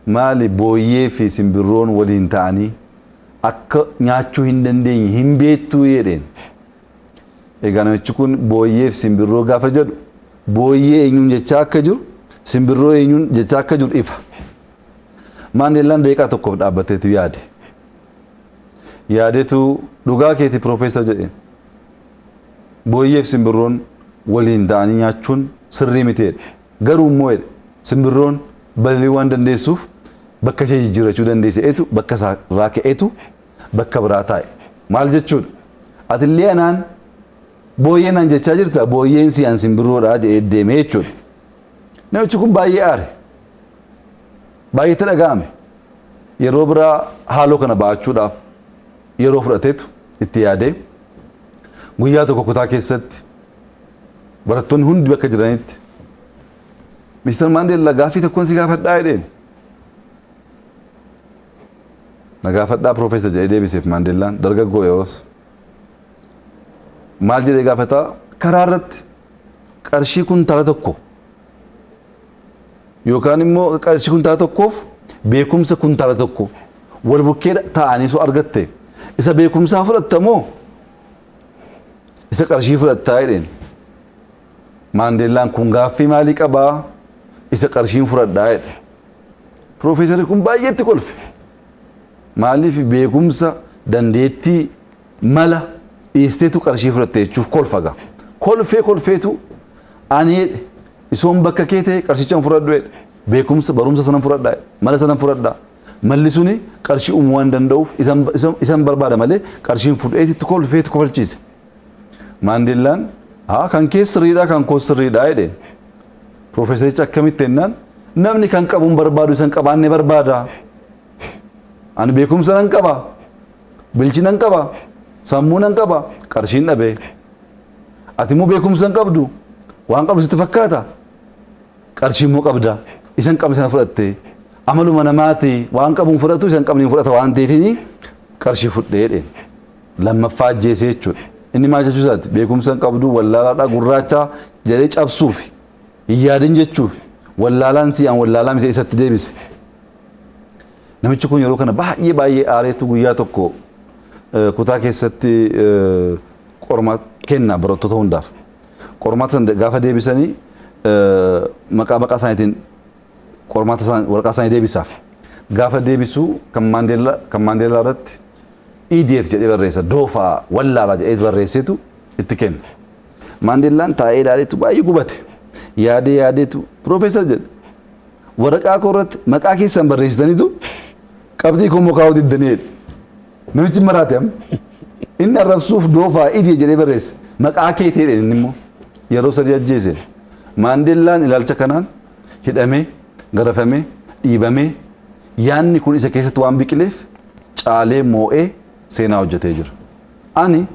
maali booyyee fi simbirroon waliin ta'anii akka nyaachuu hin dandeenye hin beektuu jedheen. Egaa namichi kun booyyee fi simbirroo gaafa jedhu booyyee eenyuun jechaa akka jiru simbirroo eenyuun jechaa akka jiru ifa. Maandeellaan daqiiqaa tokkoof dhaabbateetu yaade. Yaadeetu dhugaa keeti piroofeesar jedheen. Booyyee fi simbirroon waliin ta'anii nyaachuun sirrii miteedha. Garuu immoo jedhe simbirroon balali'uu waan dandeessuuf bakka ishee jijjiirrachuu dandeesseetu bakka irraa ka'eetu bakka biraa taa'e. Maal jechuudha? Atillee anaan booyyeen aan jechaa jirta booyyeen si aan simbirroodhaa jedhee deeme jechuudha. Namichi kun baay'ee aare. Baay'eetti dhaga'ame. Yeroo biraa haaloo kana ba'achuudhaaf yeroo fudhateetu itti yaadee guyyaa tokko kutaa keessatti barattoonni hundi bakka jiranitti Mister Maandeellaa gaaffii tokkoon si gaafadhaa jedheen. Nagaafadhaa Profeesar jedhee deebiseef Maandeellaan dargaggoo yeroos. Maal jedhee gaafataa karaa irratti qarshii kuntaala tokko yookaan immoo qarshii kuntaala tokkoof beekumsa kuntaala tokko wal bukkee taa'anii soo argatte isa beekumsaa fudhattamoo isa qarshii fudhattaa jedheen. Maandeellaan kun gaaffii maalii qabaa isa qarshiin fudhadhaa jedhe. Profeesarri kun baay'eetti kolfe. Maaliif beekumsa dandeettii mala dhiisteetu qarshii fudhatte jechuuf kolfaga. Kolfeetu ani jedhe isoon bakka kee ta'e qarshichaan fudhadhu jedhe. Beekumsa barumsa sanan fudhadhaa mala sanan fudhadhaa. Malli suni qarshii uumuu waan danda'uuf isan barbaada malee qarshiin fudheetitti kolfeetu kofalchiise. Maandeellaan kan kee sirriidhaa kan koo sirriidhaa jedheen. Profeesarichi akkamitti jennaan namni kan qabuun barbaadu isan qabaanne barbaada. Ani beekumsa nan qaba, bilchina nan qaba, sammuu nan qaba, qarshiin dhabee. Ati immoo beekumsa hin qabdu, waan qabdu sitti fakkaata. Qarshii immoo qabda, isan qabne sana fudhatte. Amaluma namaati waan qabuun fudhatu isan qabne fudhata waan ta'eefini qarshii fudhee jedheen. Lammaffaa ajjeesee jechuudha. Inni maal jechuu isaati beekumsa hin qabdu wallaalaadhaa gurraacha jedhee cabsuuf hin yaadin jechuuf wallaalaan si'aan wallaalaa miti isatti deebise. Namichi kun yeroo kana baay'ee aareetu guyyaa tokko kutaa keessatti qormaata kenna barattoota hundaaf. Qormaata sana gaafa deebisanii maqaa isaaniitiin qormaata waraqaa isaanii deebisaaf. Gaafa deebisuu kan Maandeellaa irratti idiyeet jedhee barreessa doofaa wallaalaa jedhee barreessetu itti kenna. Maandeellaan taa'ee ilaaleetu baay'ee gubate. Yaadeetu Profeesar jedhe waraqaa koo irratti maqaa keessan barreessitaniitu qabxii koo mukaa diddanii namichi maraate inni arrabsuuf doofaa idiyee jedhee barreesse maqaa keetii jedhe inni immoo yeroo sadii ajjeese. Maandeellaan ilaalcha kanaan hidhamee garafamee dhiibamee yaanni kun isa keessatti waan biqileef caalee moo'ee seenaa hojjetee jira. Ani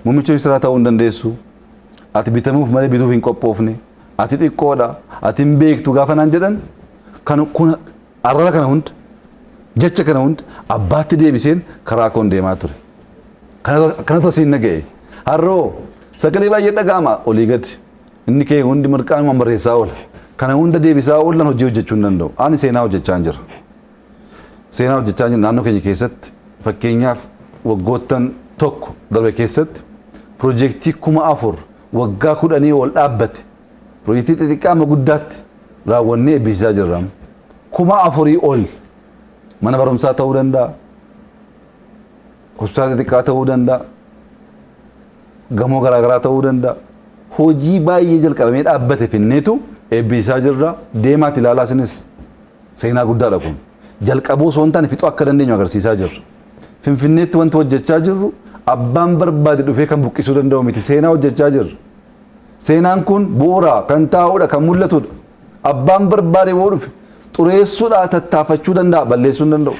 muummicha ministeeraa ta'uu hin dandeessu. Ati bitamuuf malee bituuf hin qophoofne. Ati xiqqoodha. Ati hin beektu gaafa naan jedhan kun arraba kana hunda jecha kana hunda abbaatti deebiseen karaa koon deemaa ture. Kana tosiin naga'e. Harroo sagalee baay'ee dhaga'ama olii gadi. Inni kee hundi mirqaanumaan barreessaa oola. Kana hunda deebisaa oolan hojii hojjechuu hin danda'u. Ani seenaa hojjechaa jira. Seenaa hojjechaa jira naannoo keenya keessatti fakkeenyaaf waggoottan tokko darbe keessatti piroojeektii 4,000 waggaa 10 ol dhaabbate. Piroojeektii xixiqqaa amma guddaatti raawwannee eebbisiisaa jirra. 4,000 ol mana barumsaa ta'uu danda'a. Hospitaala xixiqqaa ta'uu danda'a. Gamoo garaagaraa ta'uu danda'a. Hojii baay'ee jalqabamee dhaabbate finneetu eebbisiisaa jirra. Deemaatti ilaalaa isinis seenaa guddaadha kun. Jalqabuu osoo hin taane fixuu akka dandeenyu agarsiisaa jirra. Finfinneetti wanti hojjechaa jirru abbaan barbaade dhufee kan buqqisuu danda'u miti seenaa hojjechaa jirra. Seenaan kun bu'uura kan taa'udha kan mul'atudha. Abbaan barbaade yoo dhufe xureessuudhaa tattaafachuu danda'a balleessuu hin danda'u.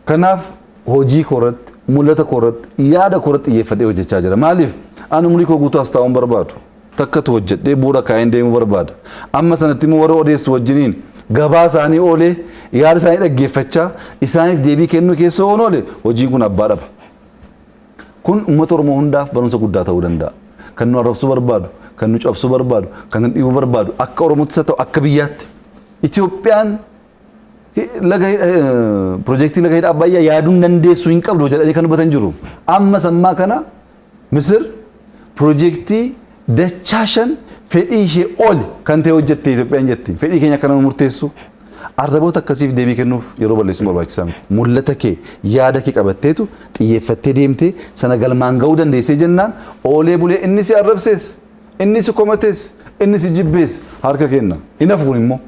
Kanaaf hojii koorratti mul'ata koorratti yaada koorratti xiyyeeffadhee hojjechaa jira. Maaliif ani umurii koo guutuu as taa'uun barbaadu. Takkatu hojjedhee bu'uura kaa'een deemuu barbaada. Amma sanatti immoo warra odeessu wajjiniin gabaa isaanii oolee yaada isaanii dhaggeeffachaa isaaniif deebii kennuu keessa oon oole hojiin kun abbaa dhaba. Kun uummata Oromoo hundaaf barumsa guddaa ta'uu danda'a. Kan nu arrabsuu barbaadu, kan nu cabsuu barbaadu, kan nu dhiibuu barbaadu akka Oromootti isa ta'u akka biyyaatti. Itoophiyaan piroojeektii laga hidha Abbayyaa yaaduu hin dandeessu hin qabdu jedhanii kan dubbatan jiru. Amma sammaa kana Misir piroojeektii dachaa 5 fedhii ishee ol kan ta'e hojjettee Itoophiyaan jetti. Fedhii keenya akka nama murteessu arraboota akkasiif deebii kennuuf yeroo balleessuun barbaachisaa miti. Mul'ata kee yaada kee qabatteetu xiyyeeffattee deemtee sana galmaan ga'uu dandeessee jennaan oolee bulee inni si arrabsees inni si komatees inni si jibbees harka kenna. Hin hafuun immoo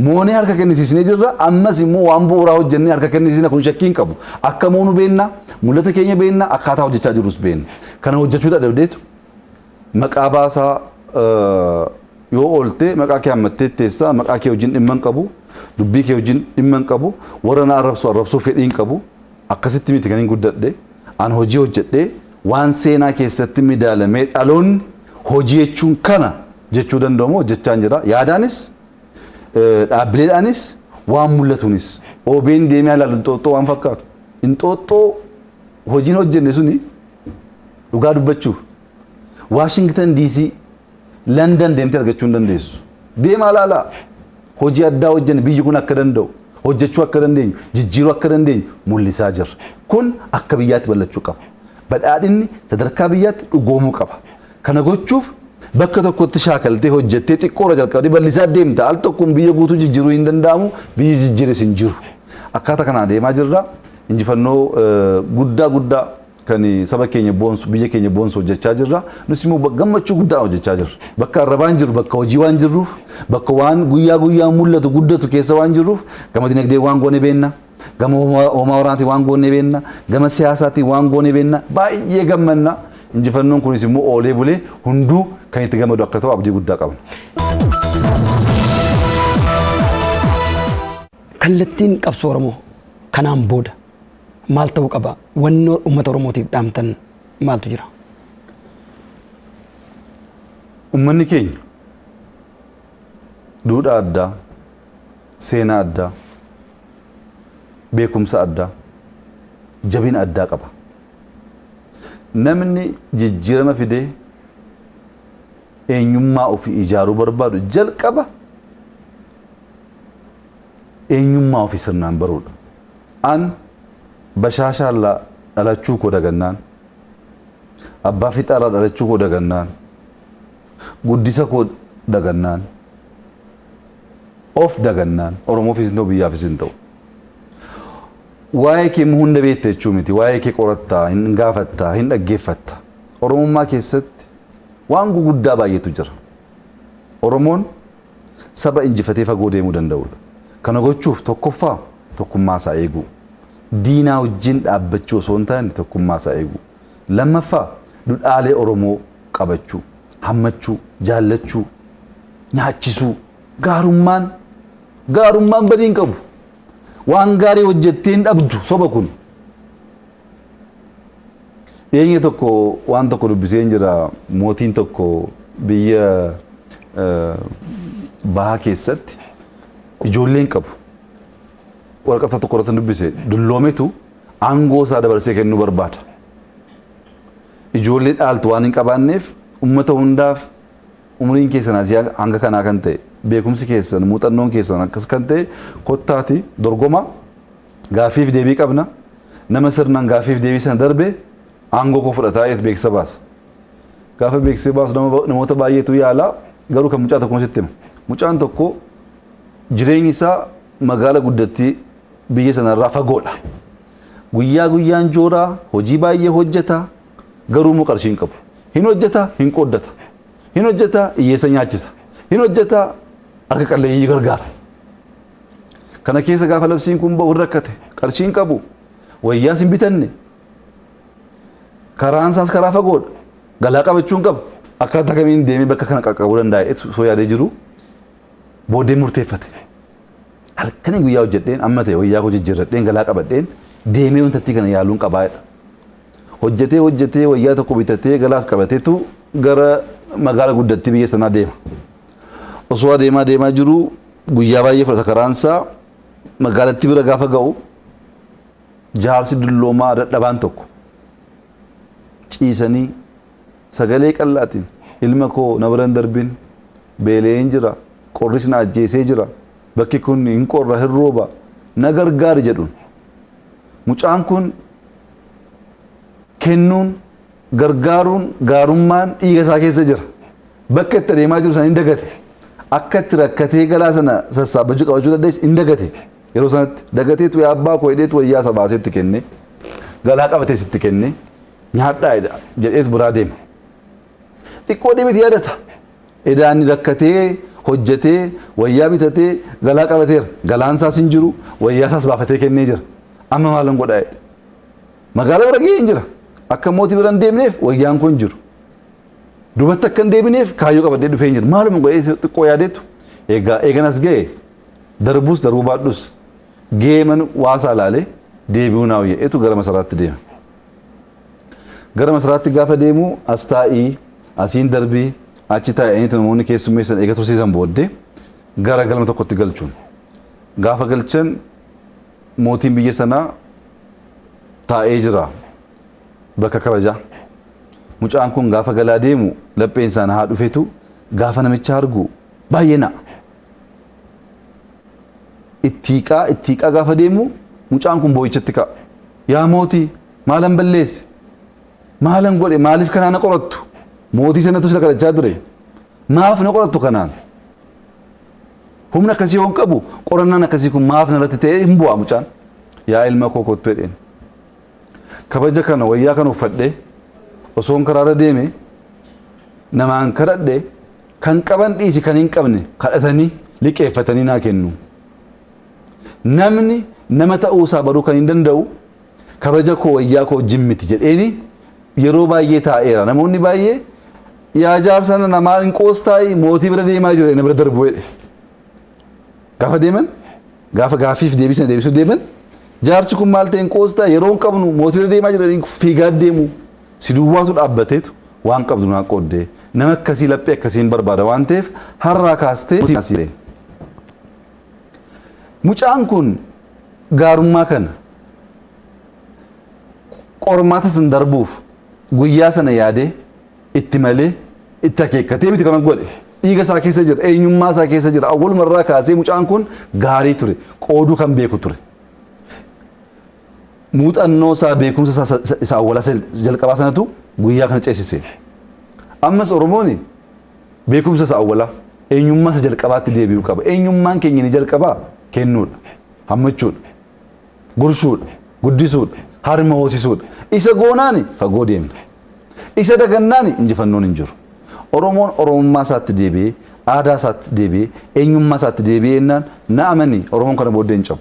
moonee harka kennisiisnee jirra ammas immoo waan bu'uuraa hojjennee harka kennisiisna kun shakkii hin qabu. Akka moonu beenna mul'ata keenya beenna akkaataa hojjechaa jirus beenna. Kana hojjechuu dadhabdeetu maqaa baasaa yoo oolte maqaa kee hammattee teessaa maqaa kee wajjin dhimma hin qabu. Dubbii kee wajjin dhimma hin qabu. Warra na arrabsuu fedhii hin qabu. Akkasitti miti kan hin guddadhe. An hojii hojjedhee waan seenaa keessatti midaalamee dhaloonni hojii jechuun kana jechuu danda'u hojjechaa jira. Yaadaanis dhaabbileedhaanis waan mul'atuunis OBN deemee ilaalu Inxooxxoo waan fakkaatu. Inxooxxoo hojiin hojjenne suni dhugaa dubbachuuf Washington DC London deemtee argachuu hin dandeessu. Deemaa ilaalaa hojii addaa hojjenne biyyi kun akka danda'u hojjechuu akka dandeenyu jijjiiruu akka dandeenyu mul'isaa jirra. Kun akka biyyaatti bal'achuu qaba. Badhaadhinni sadarkaa biyyaatti dhugoomuu qaba. Kana gochuuf bakka tokkotti shaakaltee hojjettee xiqqoora jalqabdee bal'isaa deemta. Al tokkoon biyya guutuu jijjiiruu hin danda'amu biyyi jijjiires hin jiru. Akkaataa kanaan deemaa jirra. Injifannoo guddaa kan saba keenya boonsu biyya keenya boonsu hojjechaa jirra. Nus immoo gammachuu guddaa hojjechaa jirra. Bakka arrabaan jiru bakka hojii waan jirruuf bakka waan guyyaa mul'atu guddatu keessa waan jirruuf gama dinagdee waan goone beenna. Gama homaa waraanaatii waan goone beenna. Gama siyaasaatii waan goone beenna. Baay'ee gammanna. Injifannoon kunis immoo oolee bulee hunduu kan itti gammadu akka ta'u abdii guddaa qabna. Kallattiin qabsoo Oromoo kanaan booda maal ta'uu qaba? Wanni uummata Oromootiif dhaamtan maaltu jira? Uummanni keenya duudhaa addaa, seenaa addaa, beekumsa addaa, jabina addaa qaba. Namni jijjiirama fidee eenyummaa ofii ijaaruu barbaadu jalqaba eenyummaa ofii sirnaan baruudha. An bashaashaallaa dhalachuu koo dagannaan, abbaa fixaalaa dhalachuu koo dagannaan, guddisa koo dagannaan, of dagannaan, Oromoofis hin ta'u biyyaafis hin ta'u. Waa'ee kee hunda beekte jechuu miti. Waa'ee kee qorattaa, hin gaafattaa, hin dhaggeeffattaa. Oromummaa keessatti waan guguddaa baay'eetu jira. Oromoon saba injifatee fagoo deemuu danda'udha. Kana gochuuf tokkoffaa tokkummaa isaa eeguu. Diinaa wajjin dhaabbachuu osoo hin taane tokkummaa isaa eeguu. Lammaffaa duudhaalee Oromoo qabachuu, hammachuu, jaallachuu, nyaachisuu. Gaarummaan badii hin qabu. Waan gaarii hojjetteen dhabdu soba kun. Dhiyeenya tokko waan tokko dubbisee jira. Mootiin tokko biyya bahaa keessatti ijoolleen qabu. Waraqata tokko irratti dubbise dulloometu aangoo isaa dabarsee kennuu barbaada. Ijoollee dhaaltu waan hin qabaanneef uummata hundaaf umriin keessan asii hanga kanaa kan ta'e beekumsi keessan muuxannoon keessan akkas kan ta'e kottaati dorgoma gaafiif deebii qabna. Nama sirnaan gaafiif deebii sana darbe aangoo koo fudhataa beeksisa baasa. Gaafa beeksisa baasu namoota baay'eetu yaala garuu kan mucaa tokko sitti hima. Mucaan tokko jireenyi isaa magaala guddattii biyya sanarraa fagoodha. Guyyaan jooraa hojii baay'ee hojjeta garuu immoo qarshii hin qabu. Hin hojjeta hin qooddata. Hin hojjeta hiyyeessa nyaachisa. Hin hojjeta harka qalleeyyii gargaara. Kana keessa gaafa labsiin kun ba'u rakkate qarshii hin qabu. Wayyaas hin bitanne. Karaan isaas karaa fagoodha. Galaa qabachuu hin qabu. Akkaataa kamiin deemee bakka kana qaqqabuu danda'a soo yaadee jiru booddee murteeffate. Halkanii guyyaa hojjedheen amma ta'e wayyaa koo jijjiirradheen galaa qabadheen deemee wantattii kana yaaluun qabaadha. Hojjetee wayyaa tokko bitatee galaas qabateetu gara magaala guddattii biyya sanaa deema. Osoo adeemaa jiru guyyaa baay'ee fudhata karaansaa magaalattii bira gaafa ga'u jaarsi dulloomaa dadhabaan tokko ciisanii sagalee qallaatiin ilma koo na biran darbin beela'een jira qorris na ajjeesee jira bakki kun hin qorra hin rooba na gargaari jedhuun. Mucaan kun kennuun gargaaruun gaarummaan dhiiga isaa keessa jira. Bakka itti adeemaa jiru sana hin dagate. Akka itti rakkatee galaa sana sassaabachuu qabachuu dandeessu hin dagate. Yeroo sanatti dagateetu yaa abbaa koo hidheetu wayyaa isa baasee itti kenne galaa qabatee itti kenne nyaadhaa jedhees biraa deema. Xiqqoo deemiti yaadata. Edaan rakkatee hojjetee wayyaa bitatee galaa qabateera. Galaan isaas hin jiru wayyaa isaas baafatee kennee jira. Amma maalan godhaa jedhe. Magaalaa bira gahee hin jira. Akka mootii bira hin deemneef wayyaan kun jiru. Dubatti akka hin deebineef kaayyoo qabadhee dhufee jira. Maaluma godhee xiqqoo yaadeetu eeganas ga'e darbus darbuu baadhus geeman waasaa laalee deebi'uu naa jedhetu gara masaraatti deema. Gara masaraatti gaafa deemu as taa'ii asiin darbii achi taa'anii namoonni keessummeessan eega tursiisan booddee gara galma tokkotti galchuun. Gaafa galchan mootiin biyya sanaa taa'ee jira bakka kabajaa. Mucaan kun gaafa galaa deemu lapheen isaa haa dhufetu gaafa namicha argu baay'ee na'a. Ittiiqaa gaafa deemu mucaan kun boo'ichatti ka'a. Yaa mootii maalan balleesse? Maalan godhe? Maaliif kanaan na qorattu? Mootii sanatu isa kadhachaa ture. Maaf na qorattu kanaan? Humna akkasii hoon qabu qorannaan akkasii kun maaf narratti ta'ee hin bu'aa mucaan. Yaa ilma koo kottu jedheen. Kabaja kana wayyaa kan uffadhee osoon karaarra deeme namaan kadhadhe kan qaban dhiisi kan hin qabne kadhatanii liqeeffatanii naa kennu. Namni nama ta'uusaa baruu kan hin danda'u kabaja koo wayyaa koo jimmiti jedheeni yeroo baay'ee taa'eera. Namoonni baay'ee yaa jaarsa namaa hin qoostaayi mootii bira deemaa jira inni bira darbu jedhe. Gaafa deeman gaafa gaaffiif deebisuu deeman jaarsi kun maal ta'e hin qoostaa yeroo hin qabnu mootii bira deemaa jira fiigaa deemu. Si duwwaatu dhaabbateetu waan qabdu naa qooddee nama akkasii laphee akkasiin barbaada waan ta'eef har'aa kaastee. Mucaan kun gaarummaa kana qormaata san darbuuf guyyaa sana yaadee itti malee itti akeekkatee miti kana godhe. Dhiiga isaa keessa jira, eenyummaa isaa keessa jira. Awwalumarraa kaasee mucaan kun gaarii ture, qooduu kan beeku ture. Muuxannoo isaa beekumsa isaa awwalaa jalqabaa sanatu guyyaa kana ceesise. Ammas Oromoon beekumsa isaa awwalaa eenyummaa isa jalqabaatti deebi'uu qaba. Eenyummaan keenya ni jalqabaa kennuudha, hammachuudha, gurshuudha, guddisuudha, harma hoosisuudha. Isa goonaani fagoo deemna. Isa dagannaani injifannoon hin jiru. Oromoon Oromummaa isaatti deebi'ee, aadaa isaatti deebi'ee, eenyummaa isaatti deebi'ee jennaan na amani Oromoon kana booddee hin cabu.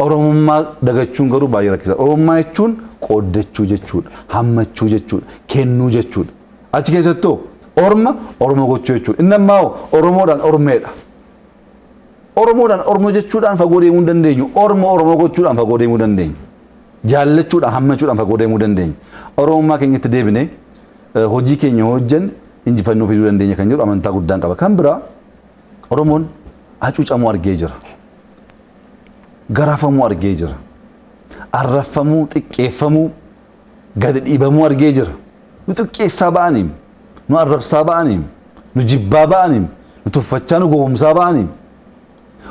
Oromummaa dagachuun garuu baay'ee rakkisaadha. Oromummaa jechuun qooddachuu jechuudha, hammachuu jechuudha, kennuu jechuudha. Achi keessattuu Oromoo gochuu jechuudha. Inni ammaa Oromoodhaan Oromeedha. Oromoodhaan Oromoo jechuudhaan fagoo deemuu hin dandeenyu. Oromoo gochuudhaan fagoo deemuu dandeenyu. Jaallachuudhaan hammachuudhaan fagoo deemuu dandeenyu. Oromummaa keenyatti deebinee hojii keenya hojjennu injifannoo fiduu dandeenya kan jedhu amantaa guddaan qaba. Kan biraa Oromoon hacuucamuu argee jira. Garafamuu argee jira. Arrafamuu, xiqqeeffamuu, gadi dhiibamuu argee jira. Nu xiqqeessaa ba'aniim, nu arrabsaa ba'aniim, nu jibbaa ba'aniim, nu tuffachaa nu gowwomsaa ba'aniim.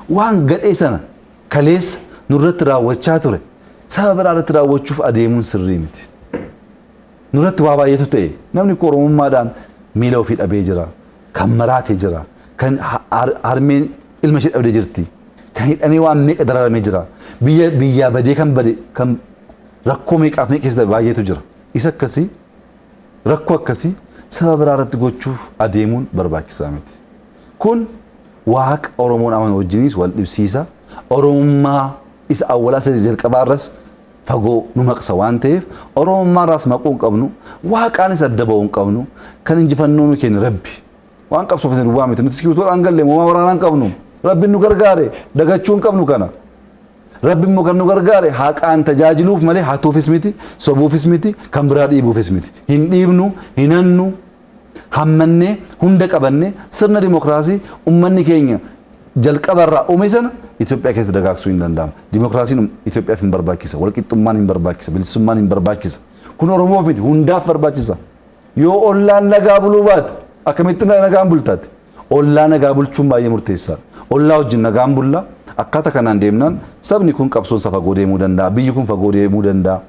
Waan gadhee sana kaleessa nurratti raawwachaa ture saba biraa irratti raawwachuuf adeemuun sirrii miti. Nurratti waa baay'eetu ta'e namni koo Oromummaadhaan miila ofii dhabee jira, kan maraatee jira, kan harmeen ilma ishee dhabdee jirti. Kan hidhamee waan meeqa dararamee jira. Biyyaa badee kan rakkoo meeqaaf meeqa keessa baay'eetu jira. Isa akkasii rakkoo akkasii saba biraa irratti gochuuf adeemuun barbaachisaa miti. Kun waaqa Oromoon amanu wajjinis wal dhibsiisa. Oromummaa isa awwalaa isa jalqabaarras fagoo nu maqsa waan ta'eef Oromummaarraas maquu hin qabnu, waaqaanis adda ba'uu hin qabnu. Kan injifannoo nu kennu Rabbi. Waan qabsoof hin waa miti. Nuti iskibitoodhaan galle moomaa waraanaa hin qabnu. Rabbiin nu gargaare dagachuu hin qabnu kana. Rabbiin immoo kan nu gargaare haqaan tajaajiluuf malee hatuufis miti, sobuufis miti, kan biraa dhiibuufis miti. Hin dhiibnu, hin hannu, hammannee hunda qabannee sirna dimokiraasii ummanni keenya jalqabarraa uume sana Itoophiyaa keessa dagaagsuu hin danda'amu. Dimokiraasiin Itoophiyaaf hin barbaachisa, walqixxummaan hin barbaachisa, bilisummaan hin barbaachisa. Kun Oromoof miti hundaaf barbaachisa. Yoo ollaan nagaa buluu baate akkamitti nagaan bultaate? Ollaa nagaa bulchuun baay'ee murteessaadha. Ollaa wajjin nagaan bulla akkaataa kanaan deemnaan sabni kun qabsoon isa fagoo deemuu danda'a. Biyyi kun fagoo deemuu danda'a.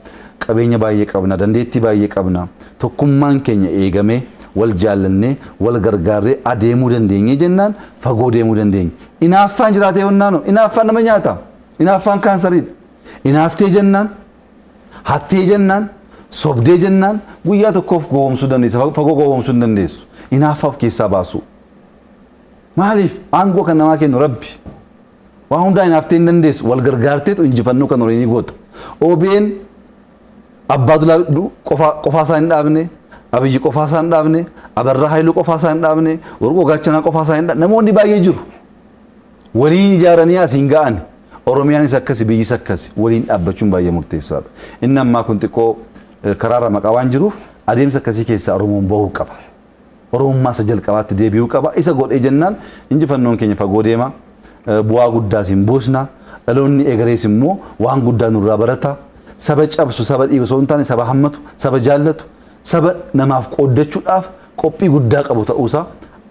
Qabeenya baay'ee qabna, dandeettii baay'ee qabna. Tokkummaan keenya eegamee wal jaallannee wal gargaarree adeemuu dandeenye jennaan fagoo deemuu dandeenya. Inaaffaan jiraatee honnaano inaaffaan nama nyaata. Inaaffaan kaansariidha. Inaaftee jennaan, hattee jennaan, sobdee jennaan guyyaa tokkoof gowwoomsuu dandeessa. Fagoo gowwoomsuu hin dandeessu. Inaaffaaf keessaa baasu. Maaliif aangoo kan namaa kennu Rabbi. Waan hundaa inaaftee hin dandeessu wal gargaarteetu injifannoo kan horii ni goota. OBN Abbaa Dulaa qofaasaa hin dhaabne, Abiyyi qofaasaa hin dhaabne, Abarraa Haayiluu qofaasaa hin dhaabne, Warqoo Gaachanaa qofaasaa hin dhaabne. Namoonni baay'ee jiru. Waliin ijaaranii asiin ga'an. Oromiyaanis akkasi biyyis akkasi waliin dhaabbachuun baay'ee murteessaadha. Inni ammaa kun xiqqoo karaarra maqaa waan jiruuf adeemsa akkasii keessaa Oromoon bahuu qaba. Oromummaa isa jalqabaatti deebi'uu qaba. Isa godhee jennaan injifannoon keenya fagoo deema. Bu'aa guddaas hin buusna. dhaloonni egerees immoo waan guddaa nurraa barata. Saba cabsu, saba dhiibu osoo hin taane saba hammatu, saba jaallatu, saba namaaf qooddachuudhaaf qophii guddaa qabu ta'uusaa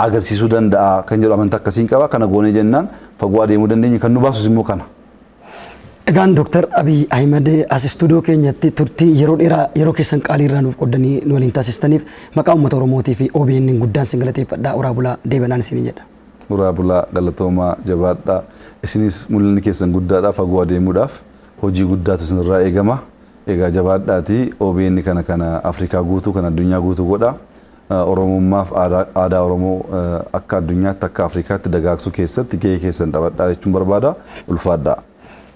agarsiisuu danda'a kan jedhu amantaa akkasiin qaba. Kana goonee jennaan fagoo adeemuu dandeenya. Kan nu baasus immoo kana. Egaan Dr. Abiy Ahmed as istuudiyoo keenyatti turtii yeroo dheeraa yeroo keessan qaalii irraa nuuf qoddanii nu waliin taasistaniif maqaa uummata Oromootii fi OBN guddaan sin galateeffadhaa. Uraa bulaa deebanaan isin jedha. Uraa bulaa galatoomaa jabaadhaa. Isinis mul'anni keessan guddaadhaa fagoo adeemuudhaaf hojii guddaatu isinirraa eegama. Egaa jabaadhaatii OBN kana Afrikaa guutuu kan addunyaa guutuu godha. Oromummaaf aadaa Oromoo akka addunyaatti akka Afrikaatti dagaagsuu keessatti gahee keessan taphadhaa jechuun barbaada. Ulfaadhaa.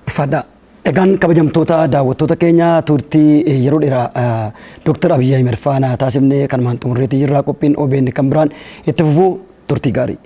Ulfaadhaa. Egaan kabajamtoota daawwattoota keenya turtii yeroo dheeraa Dr. Abiy Ahmed faana taasifnee kanumaan xumurreetii jirra. Qophiin OBN kan biraan itti fufuu turtii gaarii.